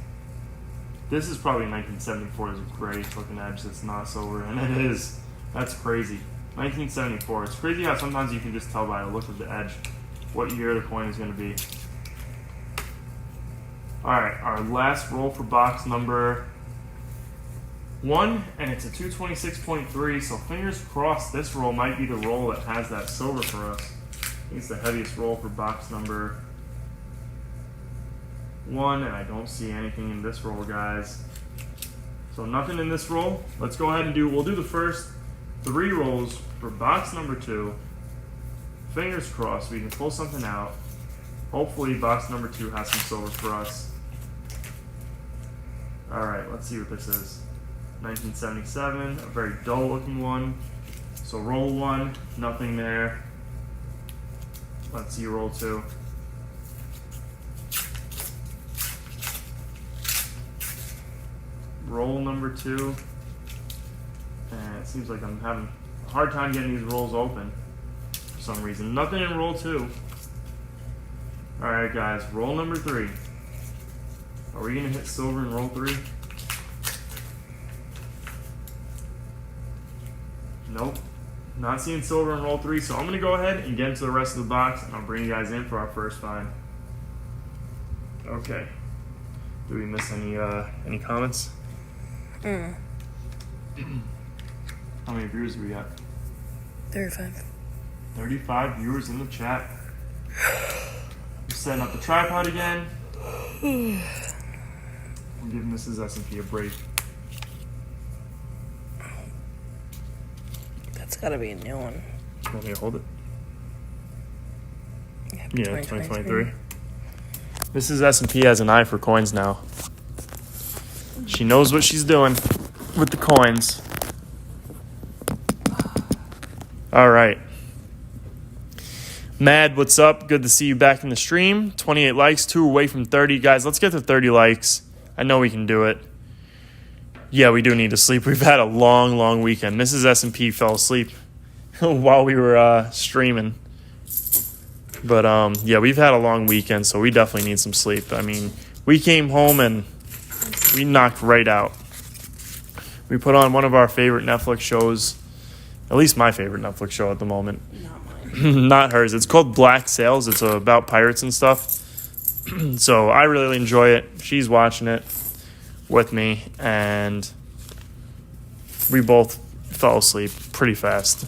This is probably 1974. There's a great looking edge that's not silver, and it is. That's crazy. 1974. It's crazy how sometimes you can just tell by the look of the edge what year the coin is going to be. Alright, our last roll for box number 1, and it's a 226.3, so fingers crossed this roll might be the roll that has that silver for us. I think it's the heaviest roll for box number 1, and I don't see anything in this roll, guys. So nothing in this roll. Let's go ahead and we'll do the first 3 rolls for box number 2. Fingers crossed we can pull something out. Hopefully box number 2 has some silver for us. Alright, let's see what this is. 1977, a very dull looking one. So roll 1, nothing there. Let's see roll 2. Roll number 2. And it seems like I'm having a hard time getting these rolls open for some reason. Nothing in roll 2. Alright guys, roll number 3. Are we going to hit silver in roll 3? Nope. Not seeing silver in roll 3, so I'm going to go ahead and get into the rest of the box, and I'll bring you guys in for our first find. Okay. Do we miss any comments? How many viewers do we got? 35. 35 viewers in the chat. We're setting up the tripod again. I'm giving Mrs. S&P a break. That's gotta be a new one. You want me to hold it? Yeah, Yeah, 2023. Mrs. S&P has an eye for coins now. She knows what she's doing with the coins. All right. Mad, what's up? Good to see you back in the stream. 28 likes, 2 away from 30. Guys, let's get to 30 likes. I know we can do it. Yeah, we do need to sleep. We've had a long, long weekend. Mrs. S&P fell asleep while we were streaming. But, yeah, we've had a long weekend, so we definitely need some sleep. I mean, we came home and we knocked right out. We put on one of our favorite Netflix shows, at least my favorite Netflix show at the moment. Not mine. Not hers. It's called Black Sails. It's about pirates and stuff. So I really enjoy it. She's watching it with me, and we both fell asleep pretty fast.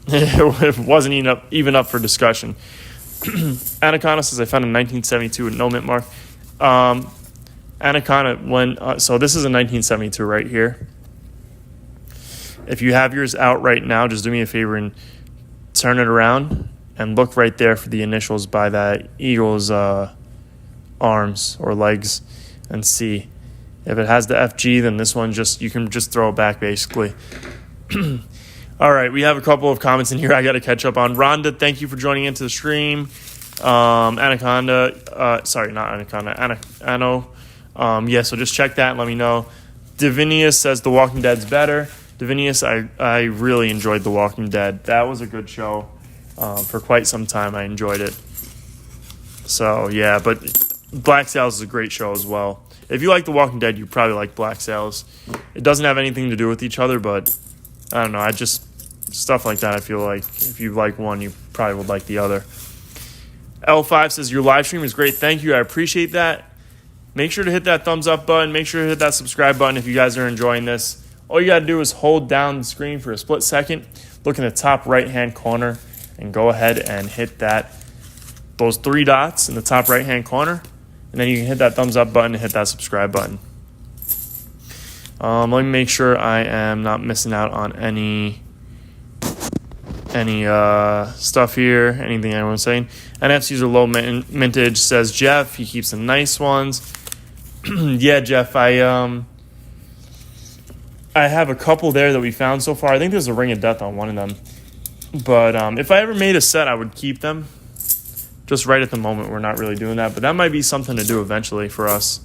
It wasn't even up for discussion. Anaconda says, I found a 1972 with no mint mark. Anaconda, so this is a 1972 right here. If you have yours out right now, just do me a favor and turn it around and look right there for the initials by that eagle's arms or legs and see. If it has the FG, then this one you can just throw it back basically. All right, we have a couple of comments in here I got to catch up on. Rhonda, thank you for joining into the stream. Anaconda, sorry, not Anaconda, Ano. Yeah, so just check that and let me know. Divinius says The Walking Dead's better. Divinius, I really enjoyed The Walking Dead. That was a good show. For quite some time, I enjoyed it. So, yeah, but Black Sails is a great show as well. If you like The Walking Dead, you probably like Black Sails. It doesn't have anything to do with each other, but I don't know. Stuff like that, I feel like if you like one, you probably would like the other. L5 says, your live stream is great. Thank you. I appreciate that. Make sure to hit that thumbs up button. Make sure to hit that subscribe button if you guys are enjoying this. All you got to do is hold down the screen for a split second. Look in the top right-hand corner and go ahead and hit those 3 dots in the top right-hand corner. And then you can hit that thumbs up button and hit that subscribe button. Let me make sure I am not missing out on any stuff here, anything anyone's saying. NFCs are low mintage, says Jeff. He keeps the nice ones. Yeah, Jeff, I have a couple there that we found so far. I think there's a Ring of Death on one of them. But if I ever made a set, I would keep them. Just right at the moment, we're not really doing that. But that might be something to do eventually for us.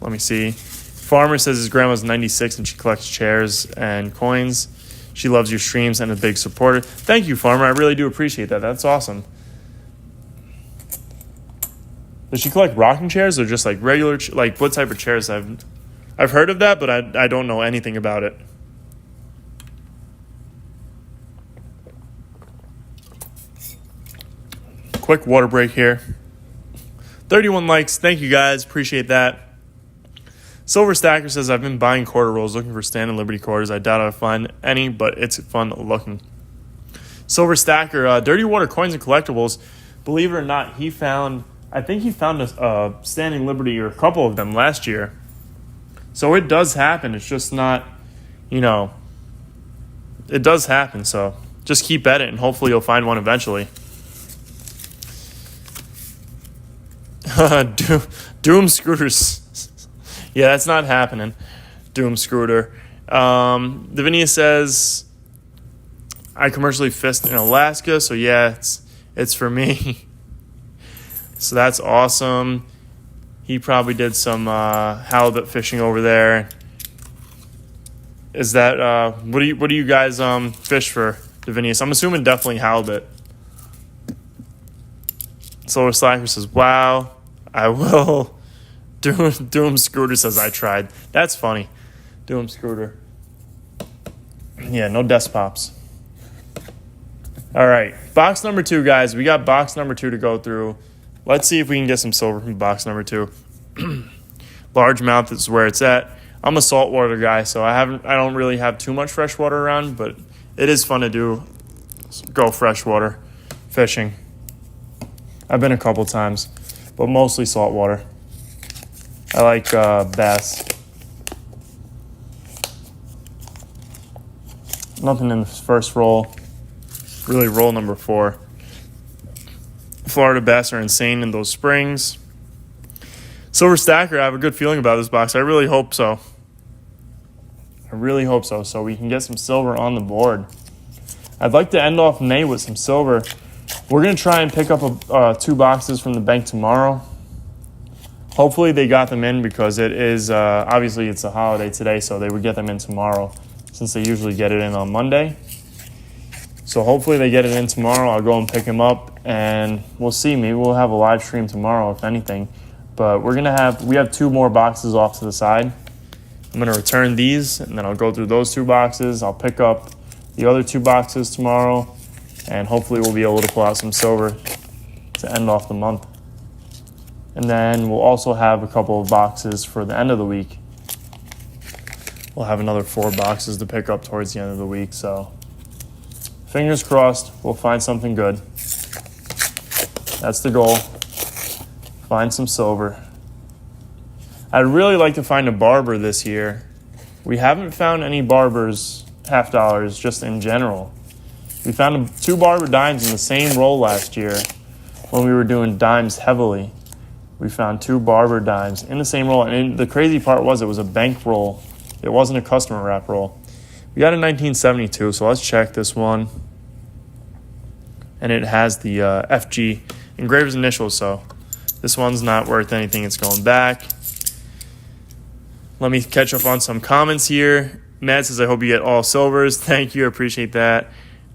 Let me see. Farmer says his grandma's 96 and she collects chairs and coins. She loves your streams and a big supporter. Thank you, Farmer. I really do appreciate that. That's awesome. Does she collect rocking chairs or just like regular, like what type of chairs? I've heard of that, but I don't know anything about it. Quick water break here. 31 likes. Thank you guys. Appreciate that. Silver Stacker says, I've been buying quarter rolls looking for Stand and Liberty quarters. I doubt I'll find any, but it's fun looking. Silver Stacker, Dirty Water Coins and Collectibles. Believe it or not, I think he found a Standing Liberty or a couple of them last year. So it does happen. It's just not, it does happen. So just keep at it and hopefully you'll find one eventually. Doom Scooters. Yeah, that's not happening. Doom Scooter. Davinia says, I commercially fished in Alaska, so yeah, it's for me. So that's awesome. He probably did some halibut fishing over there. Is that what do you guys fish for, Davinia? So I'm assuming definitely halibut. Solar Slacker says, wow, I will. Doom Scooter says, I tried. That's funny. Doom Scooter. Yeah, no desk pops. All right, box number 2, guys. We got box number 2 to go through. Let's see if we can get some silver from box number 2. Largemouth is where it's at. I'm a saltwater guy, so I don't really have too much freshwater around, but it is fun to go freshwater fishing. I've been a couple times, but mostly saltwater. I like bass. Nothing in the first roll. Really roll number 4. Florida bass are insane in those springs. Silver Stacker, I have a good feeling about this box. I really hope so. So we can get some silver on the board. I'd like to end off May with some silver. We're going to try and pick up 2 boxes from the bank tomorrow. Hopefully they got them in because it is, obviously it's a holiday today, so they would get them in tomorrow since they usually get it in on Monday. So hopefully they get it in tomorrow. I'll go and pick them up and we'll see. Maybe we'll have a live stream tomorrow if anything. But we have 2 more boxes off to the side. I'm going to return these and then I'll go through those 2 boxes. I'll pick up the other 2 boxes tomorrow and hopefully we'll be able to pull out some silver to end off the month. And then we'll also have a couple of boxes for the end of the week. We'll have another 4 boxes to pick up towards the end of the week. So fingers crossed, we'll find something good. That's the goal. Find some silver. I'd really like to find a barber this year. We haven't found any barbers half dollars just in general. We found 2 barber dimes in the same roll last year when we were doing dimes heavily. We found 2 barber dimes in the same roll. And the crazy part was it was a bank roll. It wasn't a customer wrap roll. We got a 1972, so let's check this one. And it has the FG engraver's initials, so this one's not worth anything. It's going back. Let me catch up on some comments here. Matt says, I hope you get all silvers. Thank you. I appreciate that.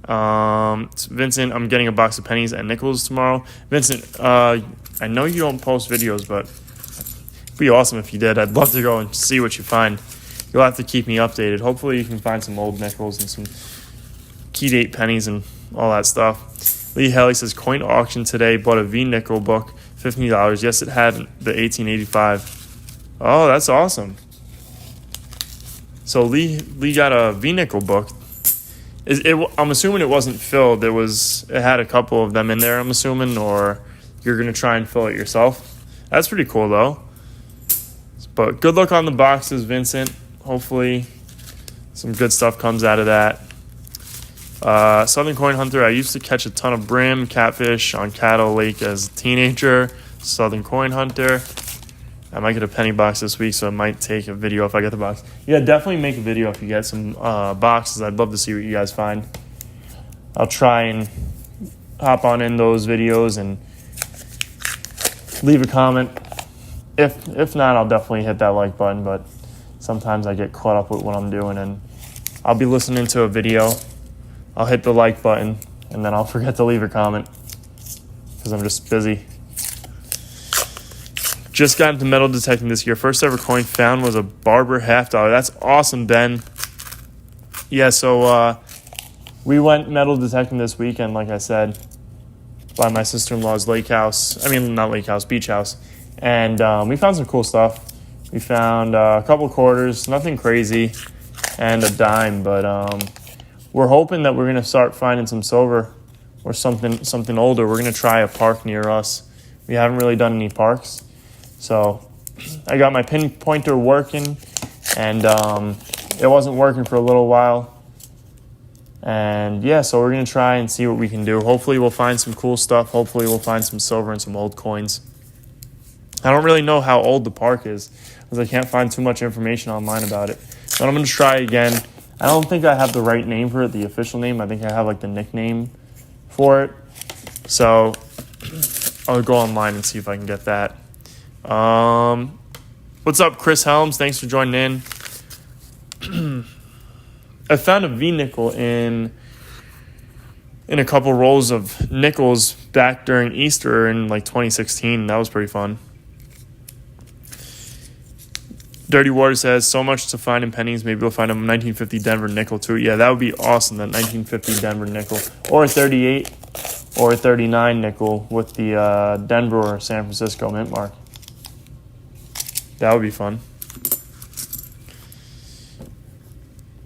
Vincent, I'm getting a box of pennies and nickels tomorrow. Vincent, I know you don't post videos, but it'd be awesome if you did. I'd love to go and see what you find. You'll have to keep me updated. Hopefully you can find some old nickels and some key date pennies and all that stuff. Lee Haley says, coin auction today, bought a V nickel book, $15. Yes, it had the 1885. Oh, that's awesome. So Lee got a V nickel book. I'm assuming it wasn't filled. It had a couple of them in there, I'm assuming, or you're going to try and fill it yourself. That's pretty cool, though. But good luck on the boxes, Vincent. Hopefully some good stuff comes out of that. Southern Coin Hunter, I used to catch a ton of brim, catfish on Caddo Lake as a teenager. Southern Coin Hunter. I might get a penny box this week, so I might take a video if I get the box. Yeah, definitely make a video if you get some boxes. I'd love to see what you guys find. I'll try and hop on in those videos and leave a comment. If not, I'll definitely hit that like button, but sometimes I get caught up with what I'm doing, and I'll be listening to a video. I'll hit the like button, and then I'll forget to leave a comment because I'm just busy. Just got into metal detecting this year. First ever coin found was a Barber $50. That's awesome, Ben. Yeah, so we went metal detecting this weekend, like I said, by my sister-in-law's lake house. I mean, not lake house, beach house. And we found some cool stuff. We found a couple quarters, nothing crazy, and a dime. But we're hoping that we're going to start finding some silver or something older. We're going to try a park near us. We haven't really done any parks. So I got my pinpointer working, and it wasn't working for a little while. And yeah, so we're going to try and see what we can do. Hopefully we'll find some cool stuff. Hopefully we'll find some silver and some old coins. I don't really know how old the park is because I can't find too much information online about it. But I'm going to try again. I don't think I have the right name for it, the official name. I think I have like the nickname for it. So I'll go online and see if I can get that. What's up, Chris Helms? Thanks for joining in. I found a V nickel in a couple rolls of nickels back during Easter in like 2016. That was pretty fun. Dirty Water says, so much to find in pennies. Maybe we'll find a 1950 Denver nickel too. Yeah, that would be awesome, that 1950 Denver nickel. Or a 38 or a 39 nickel with the Denver or San Francisco mint mark. That would be fun.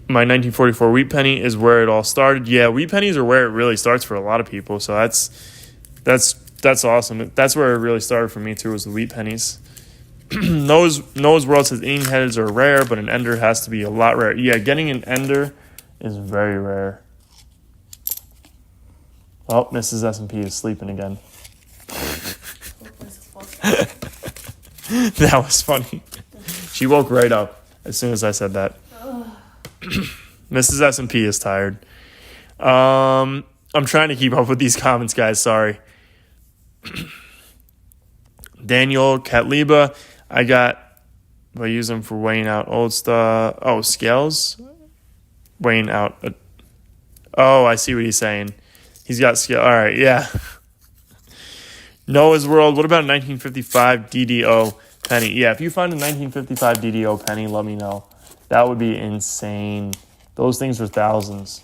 My 1944 wheat penny is where it all started. Yeah, wheat pennies are where it really starts for a lot of people. So that's awesome. That's where it really started for me too, was the wheat pennies. Noah's World says eating heads are rare, but an ender has to be a lot rare. Yeah, getting an ender is very rare. Oh, Mrs. S&P is sleeping again. That was funny. She woke right up as soon as I said that. Mrs. S&P is tired. I'm trying to keep up with these comments, guys. Sorry. Daniel Catliba, I use them for weighing out old stuff. Oh, scales? Weighing out. I see what he's saying. He's got scale. All right, yeah. Noah's World, what about 1955 DDO penny? Yeah, if you find a 1955 DDO penny, let me know. That would be insane. Those things are thousands.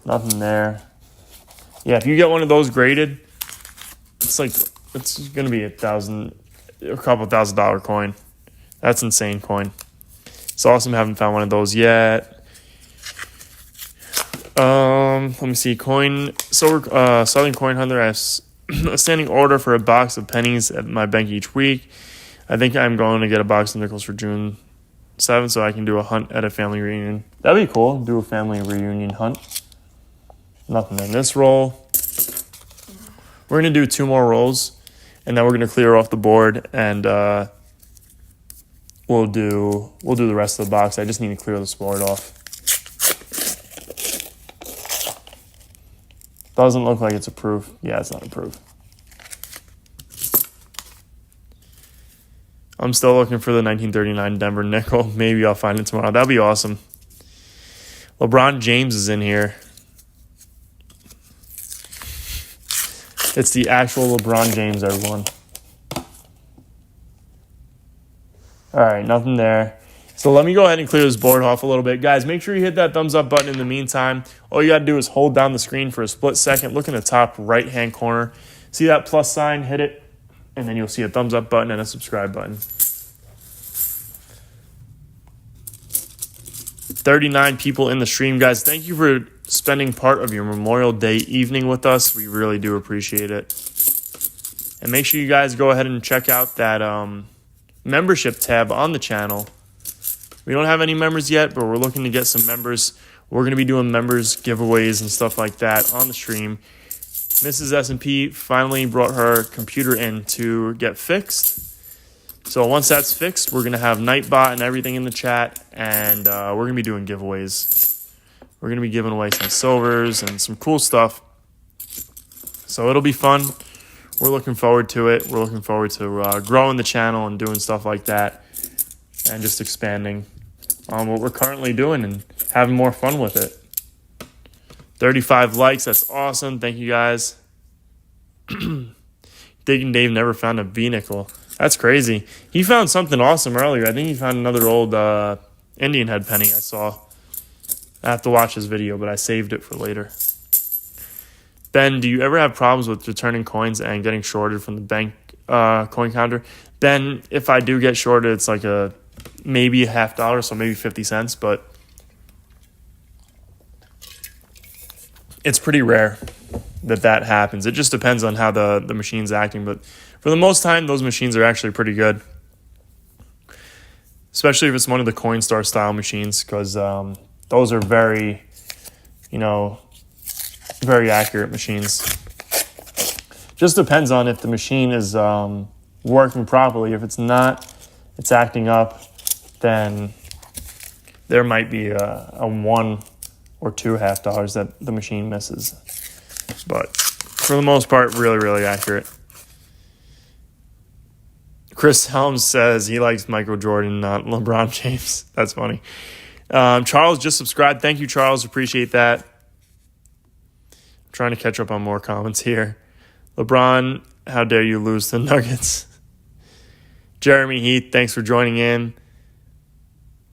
Nothing there. Yeah, if you get one of those graded, it's going to be a couple $1,000 coin. That's insane coin. It's awesome. Haven't found one of those yet. Let me see. Southern Coin Hunter has a standing order for a box of pennies at my bank each week. I think I'm going to get a box of nickels for June 7th so I can do a hunt at a family reunion. That'd be cool. Do a family reunion hunt. Nothing in this roll. We're going to do 2 more rolls, and then we're going to clear off the board, and we'll do the rest of the box. I just need to clear this board off. Doesn't look like it's approved. Yeah, it's not approved. I'm still looking for the 1939 Denver nickel. Maybe I'll find it tomorrow. That'd be awesome. LeBron James is in here. It's the actual LeBron James, everyone. All right, nothing there. So let me go ahead and clear this board off a little bit. Guys, make sure you hit that thumbs up button in the meantime. All you got to do is hold down the screen for a split second. Look in the top right-hand corner. See that plus sign? Hit it, and then you'll see a thumbs up button and a subscribe button. 39 people in the stream. Guys, thank you for spending part of your Memorial Day evening with us. We really do appreciate it. And make sure you guys go ahead and check out that membership tab on the channel. We don't have any members yet, but we're looking to get some members. We're going to be doing members giveaways and stuff like that on the stream. Mrs. S&P finally brought her computer in to get fixed. So once that's fixed, we're going to have Nightbot and everything in the chat, and we're going to be doing giveaways. We're going to be giving away some silvers and some cool stuff. So it'll be fun. We're looking forward to it. We're looking forward to growing the channel and doing stuff like that and just expanding on what we're currently doing and having more fun with it. 35 likes. That's awesome. Thank you, guys. Digging Dave never found a V-nickel. That's crazy. He found something awesome earlier. I think he found another old Indian head penny I saw. I have to watch his video, but I saved it for later. Ben, do you ever have problems with returning coins and getting shorted from the bank coin counter? Ben, if I do get shorted, it's like maybe $0.50, so maybe 50 cents, but it's pretty rare that happens. It just depends on how the machine's acting, but for the most time, those machines are actually pretty good, especially if it's one of the Coinstar style machines, because those are very, very accurate machines. Just depends on if the machine is working properly. If it's not, it's acting up, then there might be a $1 or $2 $0.50 that the machine misses. But for the most part, really, really accurate. Chris Helms says he likes Michael Jordan, not LeBron James. That's funny. Charles just subscribed. Thank you, Charles. Appreciate that. I'm trying to catch up on more comments here. LeBron, how dare you lose the Nuggets? Jeremy Heath, thanks for joining in.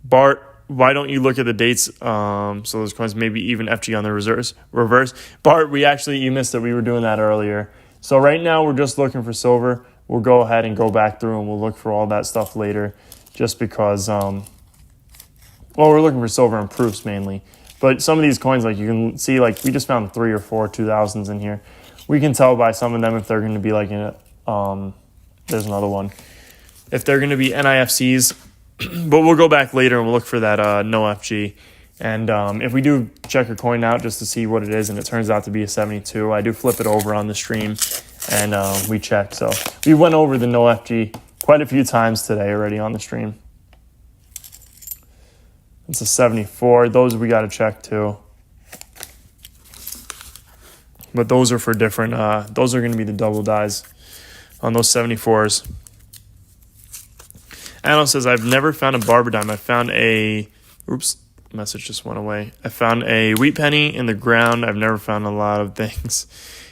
Bart, why don't you look at the dates? So those coins, maybe even FG on the reverse. Bart, you missed it. We were doing that earlier. So right now we're just looking for silver. We'll go ahead and go back through and we'll look for all that stuff later, just because, we're looking for silver and proofs mainly. But some of these coins, like you can see, like we just found 3 or 4 2000s in here. We can tell by some of them if they're going to be like there's another one. If they're going to be NIFCs, but we'll go back later and we'll look for that no FG. And if we do check a coin out just to see what it is and it turns out to be a 72, I do flip it over on the stream and we check. So we went over the no FG quite a few times today already on the stream. It's a 74. Those we got to check too. But those are for different, those are going to be the double dies on those 74s. Alan says, I've never found a barber dime. I found message just went away. I found a wheat penny in the ground. I've never found a lot of things.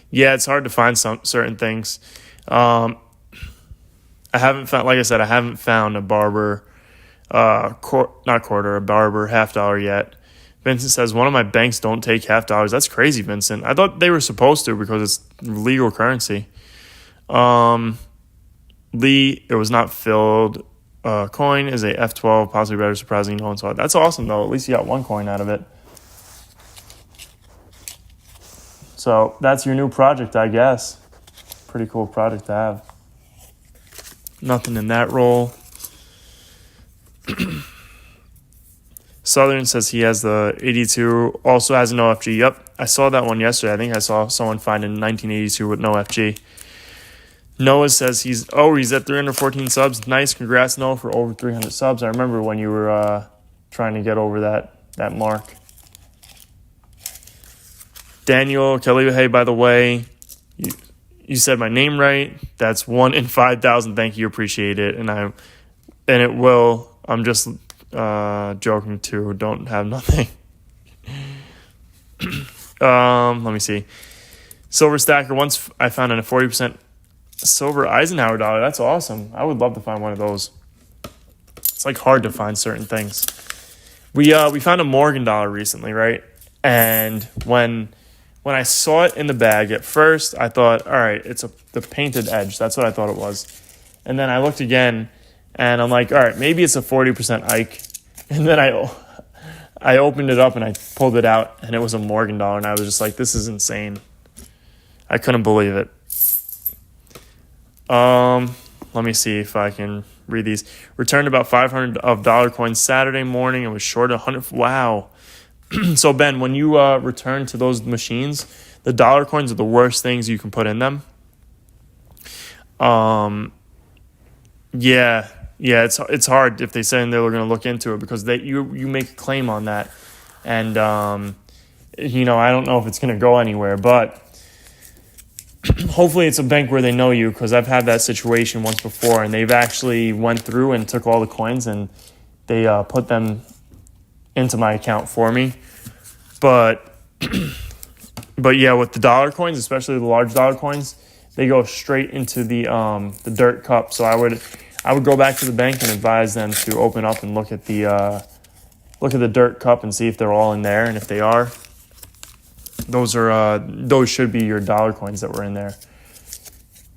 Yeah, it's hard to find some certain things. I haven't found a barber, a barber $0.50 yet. Vincent says, one of my banks don't take $0.50. That's crazy, Vincent. I thought they were supposed to because it's legal currency. Lee, it was not filled. Coin is a F12, possibly better, surprising no one saw it. That's awesome, though. At least you got one coin out of it. So that's your new project, I guess. Pretty cool project to have. Nothing in that roll. Southern says he has the 82, also has an OFG. Yep, I saw that one yesterday. I think I saw someone find in 1982 with no FG. Noah says he's at 314 subs. Nice, congrats, Noah, for over 300 subs. I remember when you were trying to get over that mark. Daniel Kelly, hey, by the way, you said my name right. That's 1 in 5,000. Thank you, appreciate it. And it will. I'm just joking too. Don't have nothing. Let me see. Silver Stacker. Once I found a 40% silver Eisenhower dollar. That's awesome. I would love to find one of those. It's like hard to find certain things. We found a Morgan dollar recently, right? And when I saw it in the bag at first, I thought, all right, it's the painted edge. That's what I thought it was. And then I looked again, and I'm like, all right, maybe it's a 40% Ike. And then I opened it up and I pulled it out, and it was a Morgan dollar, and I was just like, this is insane. I couldn't believe it. Let me see if I can read these. Returned about 500 of dollar coins Saturday morning and was short 100. Wow. So, Ben, when you return to those machines, the dollar coins are the worst things you can put in them. Yeah, it's hard if they say they're going to look into it because you make a claim on that. And, I don't know if it's going to go anywhere, but hopefully it's a bank where they know you, because I've had that situation once before, and they've actually went through and took all the coins and they put them into my account for me. But yeah, with the dollar coins, especially the large dollar coins, they go straight into the dirt cup. So I would go back to the bank and advise them to open up and look at the dirt cup and see if they're all in there, and if they are, those should be your dollar coins that were in there.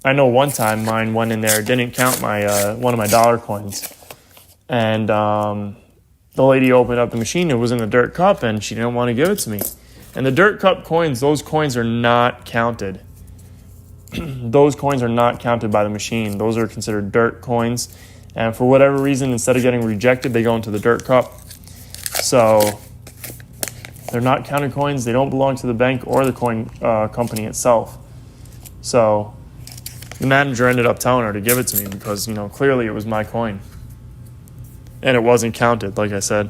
I know one time mine went in there, didn't count my one of my dollar coins, and the lady opened up the machine. It was in the dirt cup, and she didn't want to give it to me. And the dirt cup coins, those coins are not counted. Those coins are not counted by the machine. Those are considered dirt coins, and for whatever reason, instead of getting rejected, they go into the dirt cup. So they're not counted coins. They don't belong to the bank or the coin company itself. So the manager ended up telling her to give it to me because, clearly it was my coin. And it wasn't counted, like I said.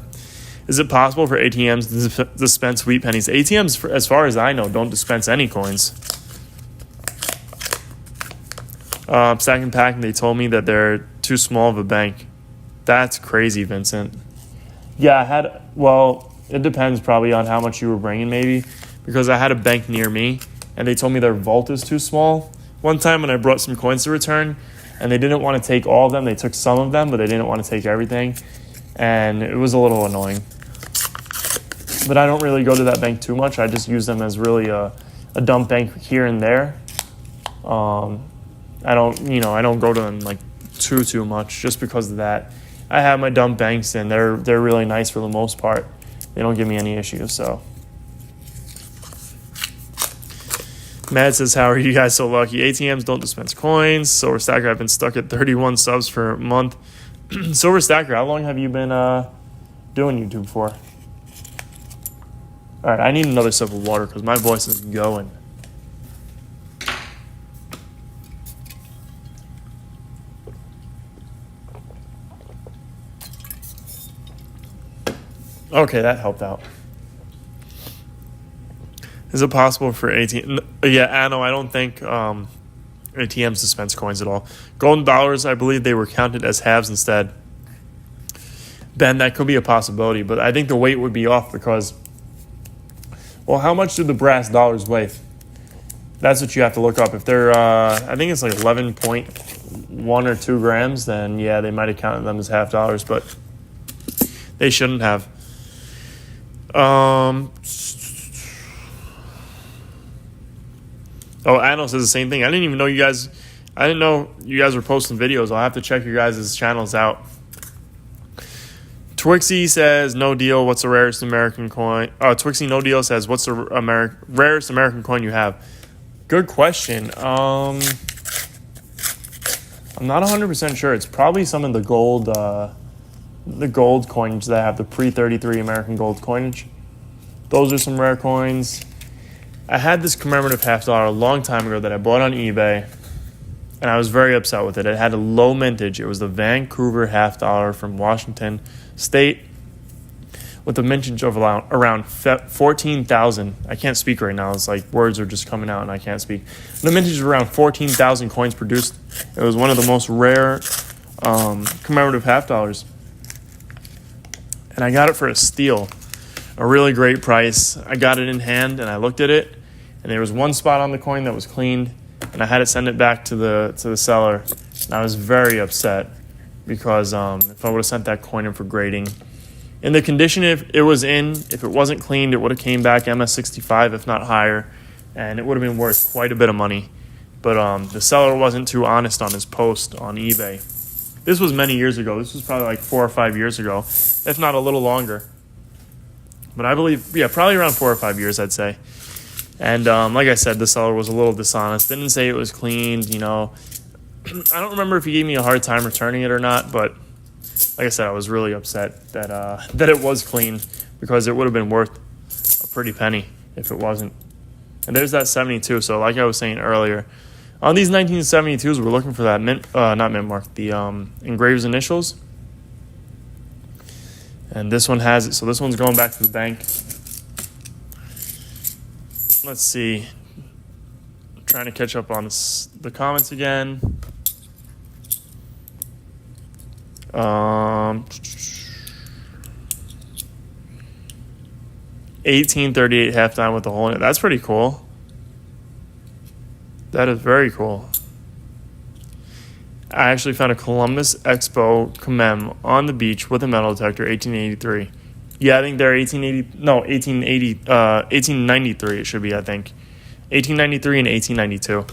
Is it possible for ATMs to dispense wheat pennies? ATMs, as far as I know, don't dispense any coins. Stack and Pack, they told me that they're too small of a bank. That's crazy, Vincent. Yeah, it depends probably on how much you were bringing, maybe, because I had a bank near me, and they told me their vault is too small. One time when I brought some coins to return, and they didn't want to take all of them. They took some of them, but they didn't want to take everything, and it was a little annoying. But I don't really go to that bank too much. I just use them as really a dump bank here and there. I don't go to them like too much just because of that. I have my dump banks, and they're really nice for the most part. They don't give me any issues, so. Matt says, how are you guys so lucky? ATMs don't dispense coins. Silver Stacker, I've been stuck at 31 subs for a month. Silver Stacker, how long have you been doing YouTube for? All right, I need another sip of water because my voice is going. Okay, that helped out. Is it possible for ATM? Yeah, no, I don't think ATMs dispense coins at all. Golden dollars, I believe they were counted as halves instead. Ben, that could be a possibility, but I think the weight would be off because, well, how much do the brass dollars weigh? That's what you have to look up. If they're, I think it's like 11.1 or 2 grams, then yeah, they might have counted them as half dollars, but they shouldn't have. Oh, Anno says the same thing. I didn't know you guys were posting videos. I'll have to check your guys' channels out. Twixie says, no deal. What's the rarest American coin? Twixie No Deal says, what's the rarest American coin you have? Good question. I'm not 100% sure. It's probably some of the gold coins that have the pre-33 American gold coinage. Those are some rare coins. I had this commemorative $50 a long time ago that I bought on eBay, and I was very upset with it. It had a low mintage. It was the Vancouver $50 from Washington State with a mintage of around 14,000. I can't speak right now. It's like words are just coming out and I can't speak. The mintage of around 14,000 coins produced. It was one of the most rare commemorative $50. And I got it for a steal. a really great price. I got it in hand and I looked at it, and there was one spot on the coin that was cleaned, and I had to send it back to the seller. And I was very upset because if I would have sent that coin in for grading, in the condition if it was in, if it wasn't cleaned, it would have came back MS65, if not higher, and it would have been worth quite a bit of money. But the seller wasn't too honest on his post on eBay. This was many years ago. This was probably like 4 or 5 years ago, if not a little longer. But I believe, yeah, probably around 4 or 5 years, I'd say. And like I said, the seller was a little dishonest. Didn't say it was cleaned, you know. I don't remember if he gave me a hard time returning it or not, but like I said, I was really upset that it was cleaned, because it would have been worth a pretty penny if it wasn't. And there's that 72. So like I was saying earlier, on these 1972s, we're looking for that not mint mark, the engraver's initials. And this one has it, so this one's going back to the bank. Let's see. I'm trying to catch up on the comments again. 1838 halftime with the hole in it. That's pretty cool. That is very cool. I actually found a Columbus Expo Commem on the beach with a metal detector, 1883. Yeah, I think they're 1893 it should be, I think. 1893 and 1892.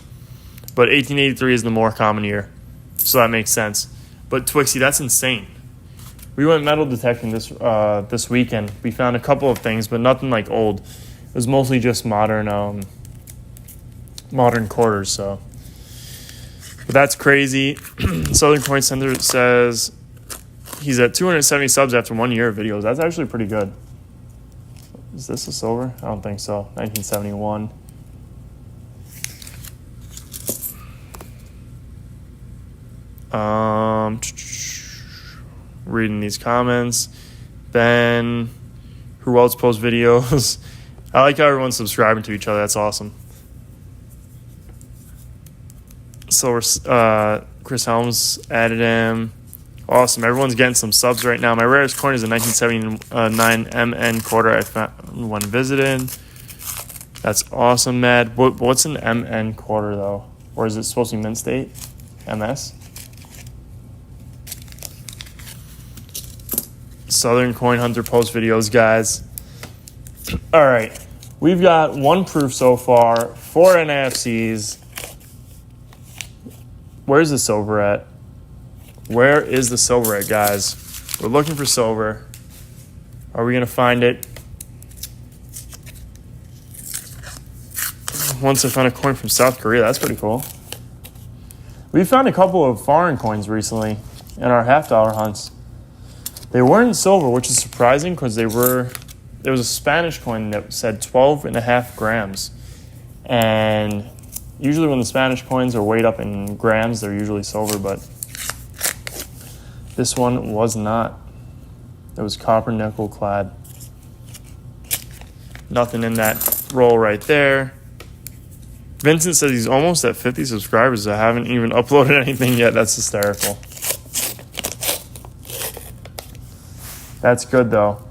But 1883 is the more common year, so that makes sense. But Twixie, that's insane. We went metal detecting this weekend. We found a couple of things, but nothing like old. It was mostly just modern quarters. So, but that's crazy. Southern Coin Center says he's at 270 subs after 1 year of videos. That's actually pretty good. Is this a silver? I don't think so. 1971. Reading these comments. Ben, who else posts videos? I like how everyone's subscribing to each other. That's awesome. So Chris Helms added him. Awesome. Everyone's getting some subs right now. My rarest coin is a 1979 MN quarter I found when visited. That's awesome, Mad. What's an MN quarter, though? Or is it supposed to be mint state? MS? Southern Coin Hunter post videos, guys. All right. We've got one proof so far, 4 NIFCs. Where's the silver at? Where is the silver at, guys? We're looking for silver. Are we going to find it? Once I found a coin from South Korea. That's pretty cool. We found a couple of foreign coins recently in our $50 hunts. They weren't silver, which is surprising because there was a Spanish coin that said 12.5 grams. And usually when the Spanish coins are weighed up in grams, they're usually silver, but this one was not. It was copper nickel clad. Nothing in that roll right there. Vincent says he's almost at 50 subscribers. I haven't even uploaded anything yet. That's hysterical. That's good, though.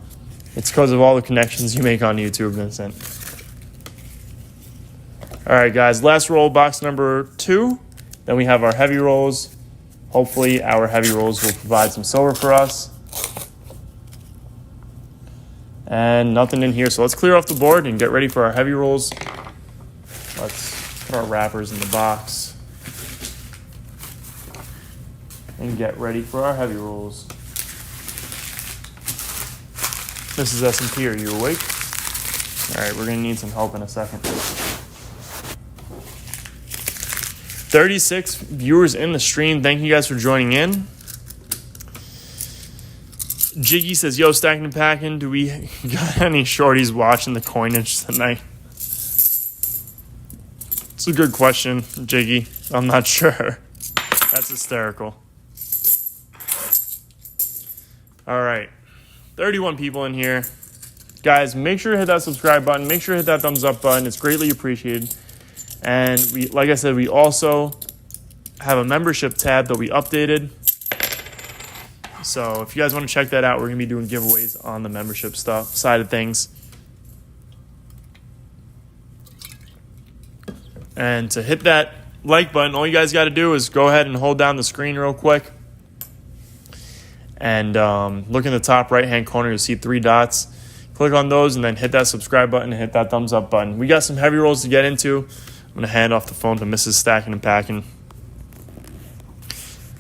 It's because of all the connections you make on YouTube, Vincent. All right, guys. Last roll, box number 2. Then we have our heavy rolls. Hopefully, our heavy rolls will provide some silver for us. And nothing in here. So let's clear off the board and get ready for our heavy rolls. Let's put our wrappers in the box and get ready for our heavy rolls. Mrs. S&P, are you awake? All right, we're going to need some help in a second. 36 viewers in the stream. Thank you guys for joining in. Jiggy says, yo, stacking and packing, do we got any shorties watching the coinage tonight? It's a good question, Jiggy. I'm not sure. That's hysterical. All right. 31 people in here. Guys, make sure to hit that subscribe button. Make sure to hit that thumbs up button. It's greatly appreciated. And like I said, we also have a membership tab that we updated. So if you guys want to check that out, we're going to be doing giveaways on the membership stuff side of things. And to hit that like button, all you guys got to do is go ahead and hold down the screen real quick. And look in the top right-hand corner, you'll see 3 dots. Click on those and then hit that subscribe button and hit that thumbs up button. We got some heavy rolls to get into. I'm going to hand off the phone to Mrs. Stacking and Packing.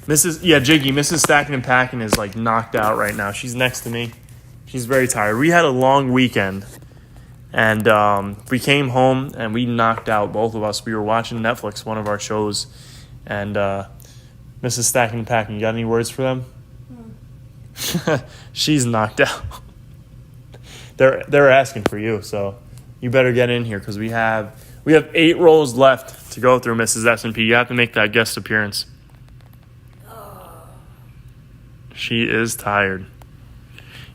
Mrs. Stacking and Packing is like knocked out right now. She's next to me. She's very tired. We had a long weekend. And we came home and we knocked out, both of us. We were watching Netflix, one of our shows. And Mrs. Stacking and Packing, you got any words for them? She's knocked out. They're asking for you, so you better get in here because we have 8 rolls left to go through, Mrs. S&P. You have to make that guest appearance. She is tired.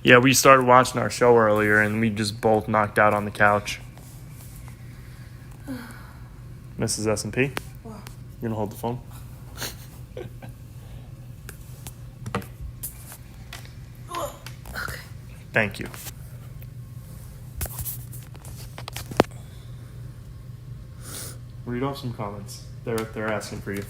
Yeah, we started watching our show earlier and we just both knocked out on the couch. Mrs. S&P, you gonna hold the phone? Okay. Thank you. Read off some comments. They're asking for you.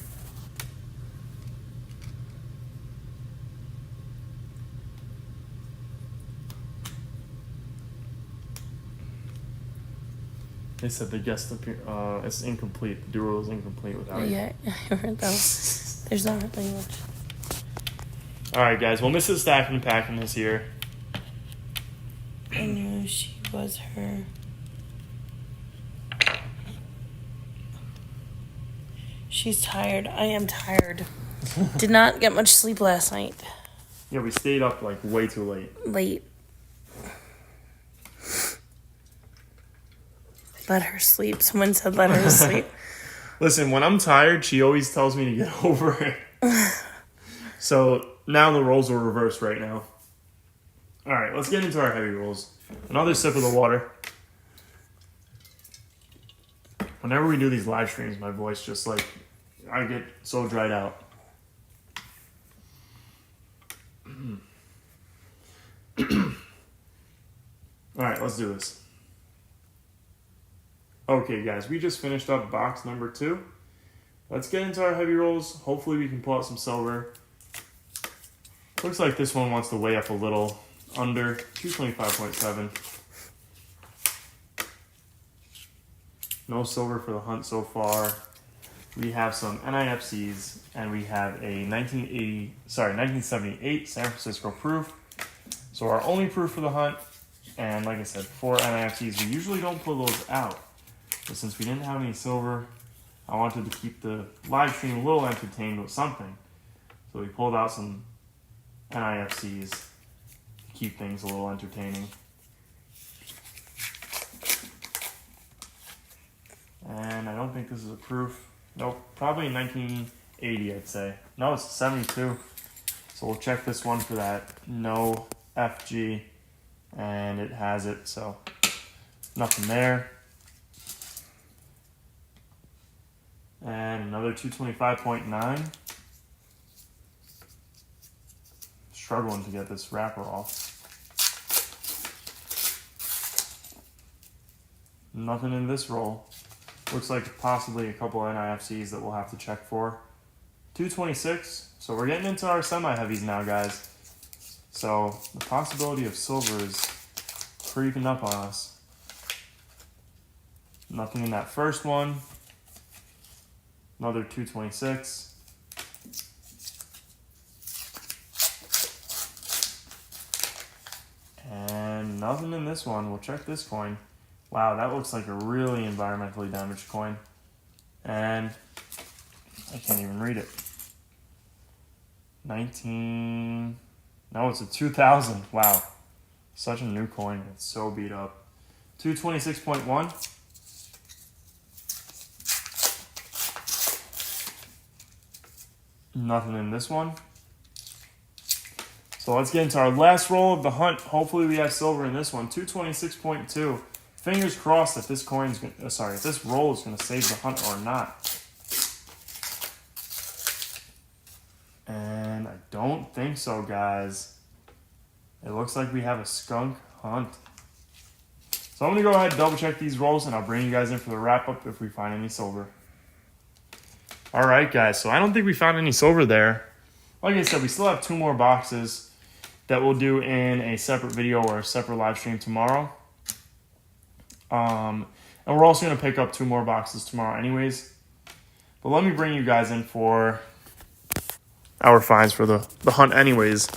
They said the guest it's incomplete. The duo is incomplete without you. Yeah, I heard that. There's not really much. All right, guys. Well, Mrs. Stacking and Packing is here. I knew she was her. She's tired. I am tired. Did not get much sleep last night. Yeah, we stayed up like way too late. Late. Let her sleep. Someone said let her sleep. Listen, when I'm tired, she always tells me to get over it. So now the rolls are reversed right now. All right, let's get into our heavy rolls. Another sip of the water. Whenever we do these live streams, my voice just like, I get so dried out. All right, let's do this. Okay, guys, we just finished up box number 2. Let's get into our heavy rolls. Hopefully we can pull out some silver. Looks like this one wants to weigh up a little, under 225.7. No silver for the hunt so far. We have some NIFCs, and we have a 1978 San Francisco proof. So our only proof for the hunt, and like I said, 4 NIFCs. We usually don't pull those out, but since we didn't have any silver, I wanted to keep the live stream a little entertained with something. So we pulled out some NIFCs to keep things a little entertaining. And I don't think this is a proof. Nope, probably 1980, I'd say. No, it's 72. So we'll check this one for that. No FG. And it has it, so nothing there. And another 225.9. Struggling to get this wrapper off. Nothing in this roll. Looks like possibly a couple NIFCs that we'll have to check for. 226. So we're getting into our semi-heavies now, guys. So the possibility of silver is creeping up on us. Nothing in that first one. Another 226. And nothing in this one. We'll check this coin. Wow, that looks like a really environmentally damaged coin. And I can't even read it. 19... No, it's a 2000. Wow. Such a new coin. It's so beat up. 226.1. Nothing in this one. So let's get into our last roll of the hunt. Hopefully we have silver in this one. 226.2. Fingers crossed if this coin's gonna, if this roll is gonna save the hunt or not. And I don't don't think so, guys. It looks like we have a skunk hunt. So I'm going to go ahead and double check these rolls, and I'll bring you guys in for the wrap up if we find any silver. All right, guys. So I don't think we found any silver there. Like I said, we still have 2 more boxes that we'll do in a separate video or a separate live stream tomorrow. And we're also going to pick up 2 more boxes tomorrow anyways. But let me bring you guys in for our finds for the hunt anyways.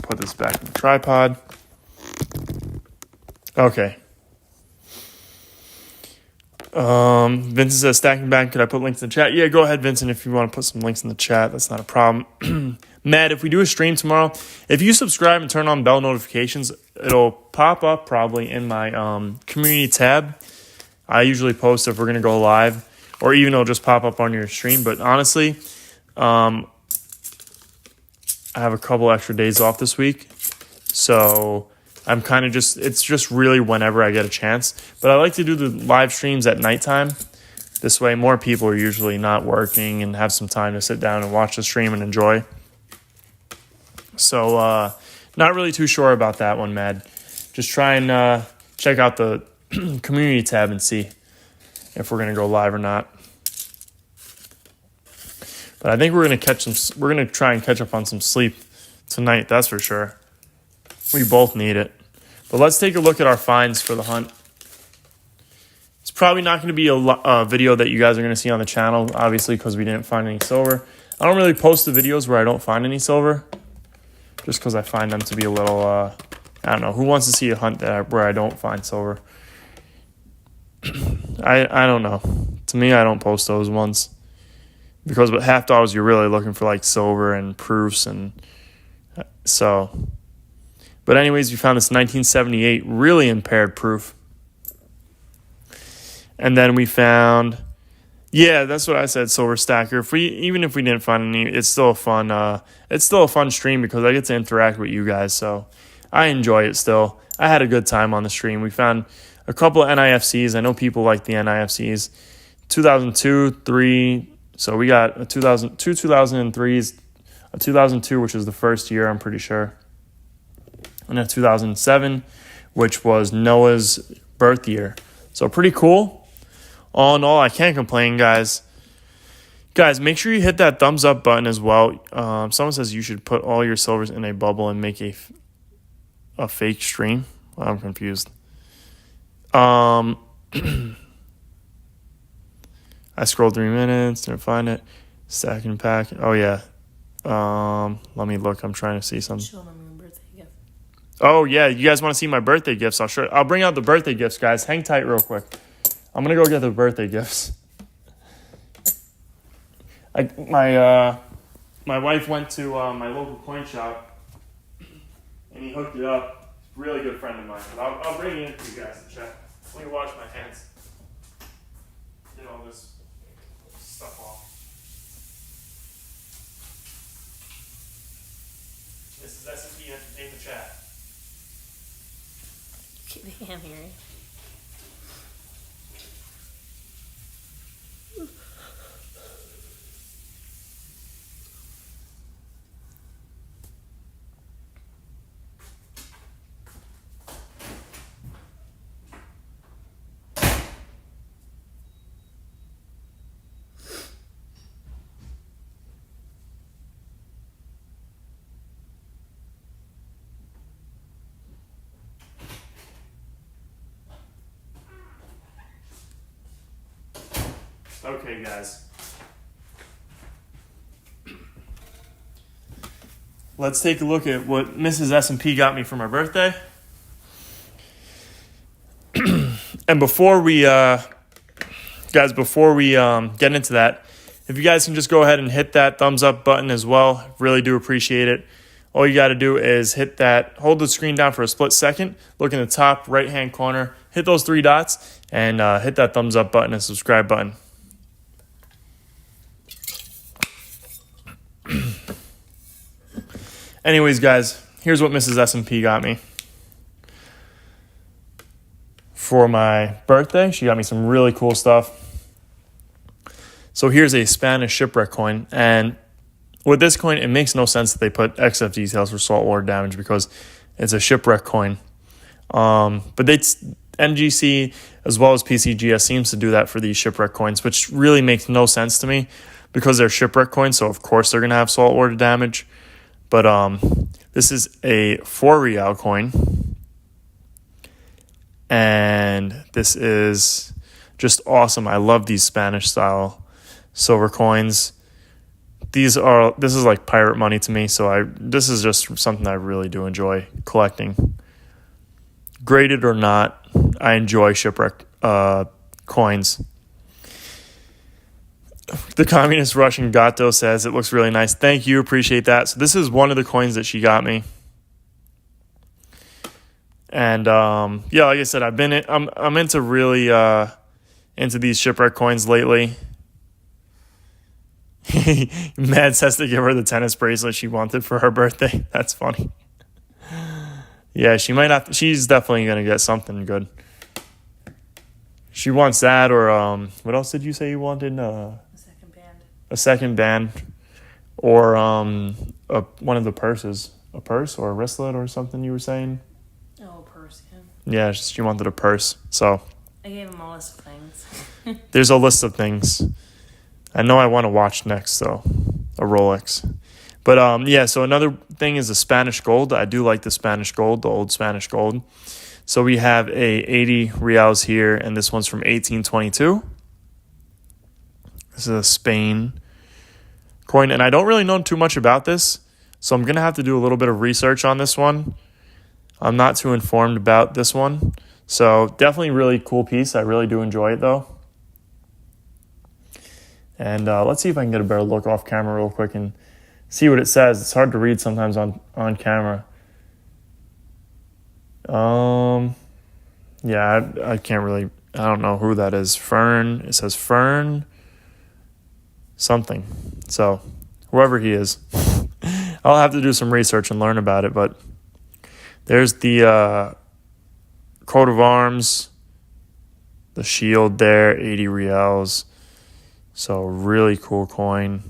Put this back in the tripod. Okay. Vincent says, stacking bank, could I put links in the chat? Yeah, go ahead, Vincent, if you want to put some links in the chat. That's not a problem. Matt, if we do a stream tomorrow, if you subscribe and turn on bell notifications, it'll pop up probably in my community tab. I usually post if we're going to go live, or even it'll just pop up on your stream. But honestly, I have a couple extra days off this week, so I'm kind of it's just really whenever I get a chance. But I like to do the live streams at nighttime. This way, more people are usually not working and have some time to sit down and watch the stream and enjoy. So, not really too sure about that one, Mad. Just try and check out the community tab and see if we're going to go live or not. But I think we're going to try and catch up on some sleep tonight, that's for sure. We both need it. But let's take a look at our finds for the hunt. It's probably not going to be a video that you guys are going to see on the channel, obviously, because we didn't find any silver. I don't really post the videos where I don't find any silver, just because I find them to be a little, I don't know. Who wants to see a hunt where I don't find silver? I don't know. To me, I don't post those ones. Because with half dollars, you're really looking for like silver and proofs, and so. But anyways, we found this 1978 really impaired proof. And then we found, yeah, that's what I said, silver stacker. Even if we didn't find any, it's still a fun stream because I get to interact with you guys, so I enjoy it still. I had a good time on the stream. We found a couple of NIFCs. I know people like the NIFCs. 2002, 3. So we got a 2003s, a 2002, which is the first year, I'm pretty sure, and a 2007, which was Noah's birth year. So pretty cool. All in all, I can't complain, guys. Guys, make sure you hit that thumbs up button as well. Someone says you should put all your silvers in a bubble and make a fake stream. Well, I'm confused. I scrolled 3 minutes, didn't find it. Stacking pack. Oh, yeah. Let me look. I'm trying to see something. Show them your birthday gift. Oh, yeah. You guys want to see my birthday gifts? I'll bring out the birthday gifts, guys. Hang tight real quick. I'm going to go get the birthday gifts. My wife went to my local coin shop, and he hooked it up. Really good friend of mine. But I'll bring it in for you guys to check. Let me wash my hands. Get all this stuff off. This is S&P in the chat. They can't hear you. Okay, guys. Let's take a look at what Mrs. S&P got me for my birthday. And before we get into that, if you guys can just go ahead and hit that thumbs up button as well, really do appreciate it. All you got to do is hold the screen down for a split second, look in the top right-hand corner, hit those 3 dots, and hit that thumbs up button and subscribe button. Anyways, guys, here's what Mrs. S&P got me for my birthday. She got me some really cool stuff. So here's a Spanish shipwreck coin, and with this coin, it makes no sense that they put XF details for saltwater damage because it's a shipwreck coin. But MGC as well as PCGS seems to do that for these shipwreck coins, which really makes no sense to me because they're shipwreck coins, so of course they're going to have saltwater damage. But this is a 4 real coin. And this is just awesome. I love these Spanish style silver coins. This is like pirate money to me, so this is just something I really do enjoy collecting. Graded or not, I enjoy shipwreck coins. The communist Russian Gato says it looks really nice. Thank you, appreciate that. So this is one of the coins that she got me. And yeah, like I said, I'm into really into these shipwreck coins lately. Mads has to give her the tennis bracelet she wanted for her birthday. That's funny. Yeah, she might have. She's definitely gonna get something good. She wants that, or what else did you say you wanted? A second band. A second band, or one of the purses, a purse or a wristlet or something. You were saying. Oh, a purse. Yeah, she wanted a purse. So. I gave him a list of things. There's a list of things. I know I want to watch next, though. A Rolex. But, yeah, so another thing is the Spanish gold. I do like the Spanish gold, the old Spanish gold. So we have a 80 reals here, and this one's from 1822. This is a Spain coin, and I don't really know too much about this, so I'm going to have to do a little bit of research on this one. I'm not too informed about this one. So definitely really cool piece. I really do enjoy it, though. And let's see if I can get a better look off camera real quick and see what it says. It's hard to read sometimes on camera. Yeah, I can't really, I don't know who that is. Fern, it says Fern something. So whoever he is, I'll have to do some research and learn about it. But there's the coat of arms, the shield there, 80 reals. So really cool coin.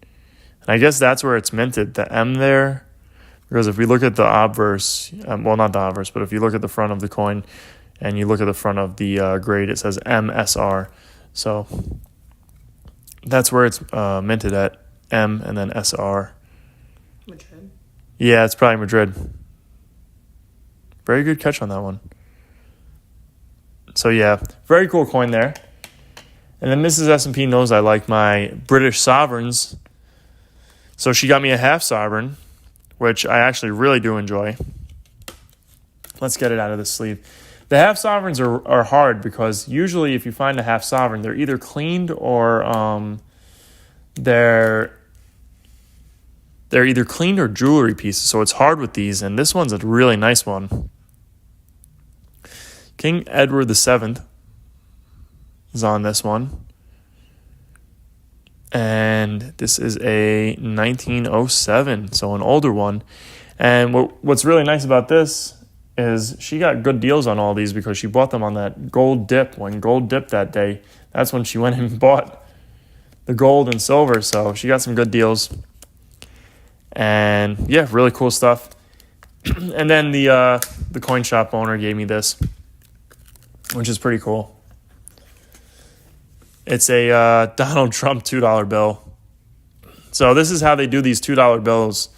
And I guess that's where it's minted, the M there. Because if we look at the obverse, well, not the obverse, but if you look at the front of the coin and you look at the front of the grade, it says MSR. So that's where it's minted at, M and then SR. Madrid? Yeah, it's probably Madrid. Very good catch on that one. So yeah, very cool coin there. And then Mrs. S&P knows I like my British sovereigns. So she got me a half sovereign, which I actually really do enjoy. Let's get it out of the sleeve. The half sovereigns are hard because usually if you find a half sovereign, they're either cleaned or they're either cleaned or jewelry pieces. So it's hard with these, and this one's a really nice one. King Edward VII is on this one. And this is a 1907, so an older one. And what's really nice about this is she got good deals on all these because she bought them on that gold dip. When gold dipped that day, that's when she went and bought the gold and silver. So she got some good deals. And yeah, really cool stuff. And then the coin shop owner gave me this, which is pretty cool. It's a Donald Trump $2 bill. So this is how they do these $2 bills.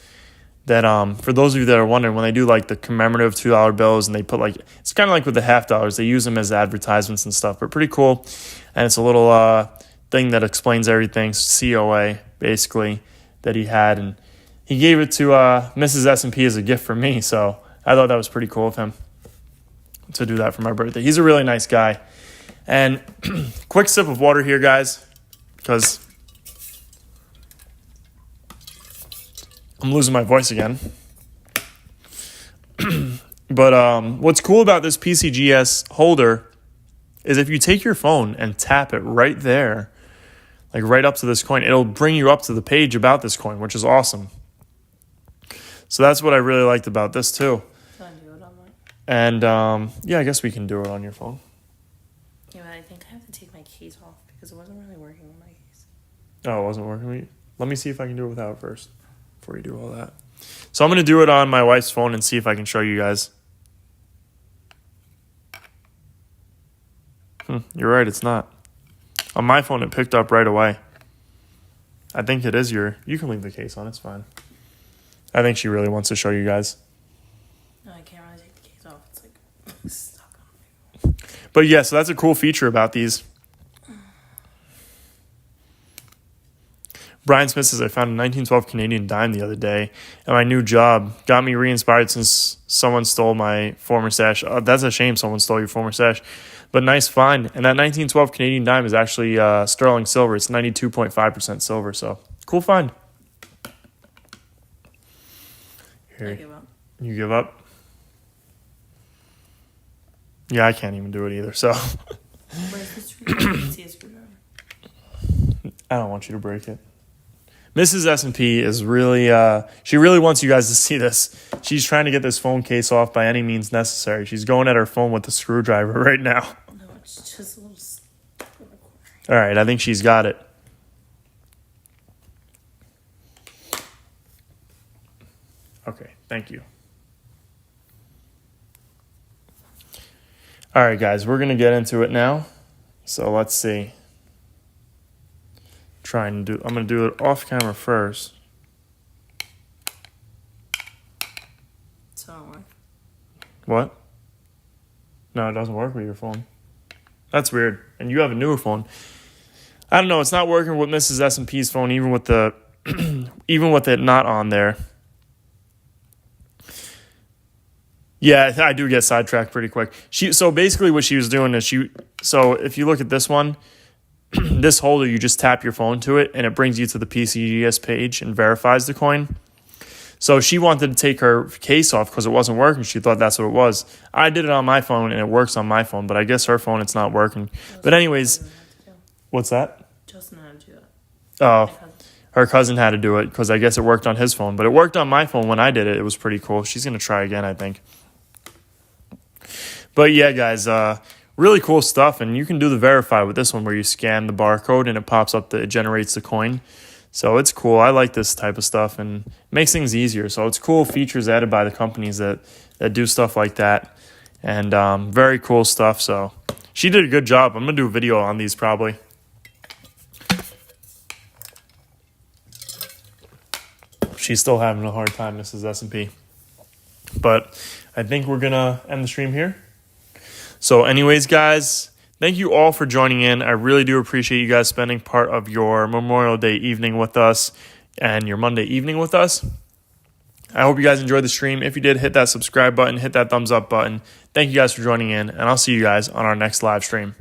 That for those of you that are wondering, when they do like the commemorative $2 bills and they put like, it's kind of like with the half dollars, they use them as advertisements and stuff, but pretty cool. And it's a little thing that explains everything, COA basically, that he had. And he gave it to Mrs. S&P as a gift for me. So I thought that was pretty cool of him to do that for my birthday. He's a really nice guy. And quick sip of water here, guys, because I'm losing my voice again. But what's cool about this PCGS holder is if you take your phone and tap it right there, like right up to this coin, it'll bring you up to the page about this coin, which is awesome. So that's what I really liked about this too. Can I do it on mine? And yeah, I guess we can do it on your phone. Yeah, but I think I have to take my keys off because it wasn't really working with my keys. Oh, it wasn't working with you? Let me see if I can do it without first before you do all that. So I'm going to do it on my wife's phone and see if I can show you guys. You're right, it's not. On my phone, it picked up right away. I think it is you can leave the case on, it's fine. I think she really wants to show you guys. No, I can't really take the case off. It's like stuck on me. But yeah, so that's a cool feature about these. Brian Smith says, I found a 1912 Canadian dime the other day, and my new job got me re-inspired since someone stole my former stash. That's a shame someone stole your former stash, but nice find. And that 1912 Canadian dime is actually sterling silver. It's 92.5% silver, so cool find. Here, I give up. you give up? Yeah, I can't even do it either, so Where's the screwdriver? See a screwdriver. I don't want you to break it. Mrs. S&P is really, she really wants you guys to see this. She's trying to get this phone case off by any means necessary. She's going at her phone with the screwdriver right now. No, it's just a little stuck in the corner. All right, I think she's got it. Okay, thank you. All right, guys, we're going to get into it now. So let's see. I'm going to do it off camera first. So it don't work. What? No, it doesn't work with your phone. That's weird. And you have a newer phone. I don't know. It's not working with Mrs. S&P's phone, even with the, even with it not on there. Yeah, I do get sidetracked pretty quick. So basically, what she was doing is So if you look at this one, this holder, you just tap your phone to it, and it brings you to the PCGS page and verifies the coin. So she wanted to take her case off because it wasn't working. She thought that's what it was. I did it on my phone, and it works on my phone, but I guess her phone, it's not working. But anyways, what's that? Justin had to do that. Oh, her cousin had to do it because I guess it worked on his phone. But it worked on my phone when I did it. It was pretty cool. She's going to try again, I think. But yeah, guys, really cool stuff. And you can do the verify with this one where you scan the barcode and it pops up, it generates the coin. So it's cool. I like this type of stuff and makes things easier. So it's cool features added by the companies that do stuff like that. And very cool stuff. So she did a good job. I'm going to do a video on these probably. She's still having a hard time, Mrs. S&P. But I think we're going to end the stream here. So anyways, guys, thank you all for joining in. I really do appreciate you guys spending part of your Memorial Day evening with us and your Monday evening with us. I hope you guys enjoyed the stream. If you did, hit that subscribe button, hit that thumbs up button. Thank you guys for joining in, and I'll see you guys on our next live stream.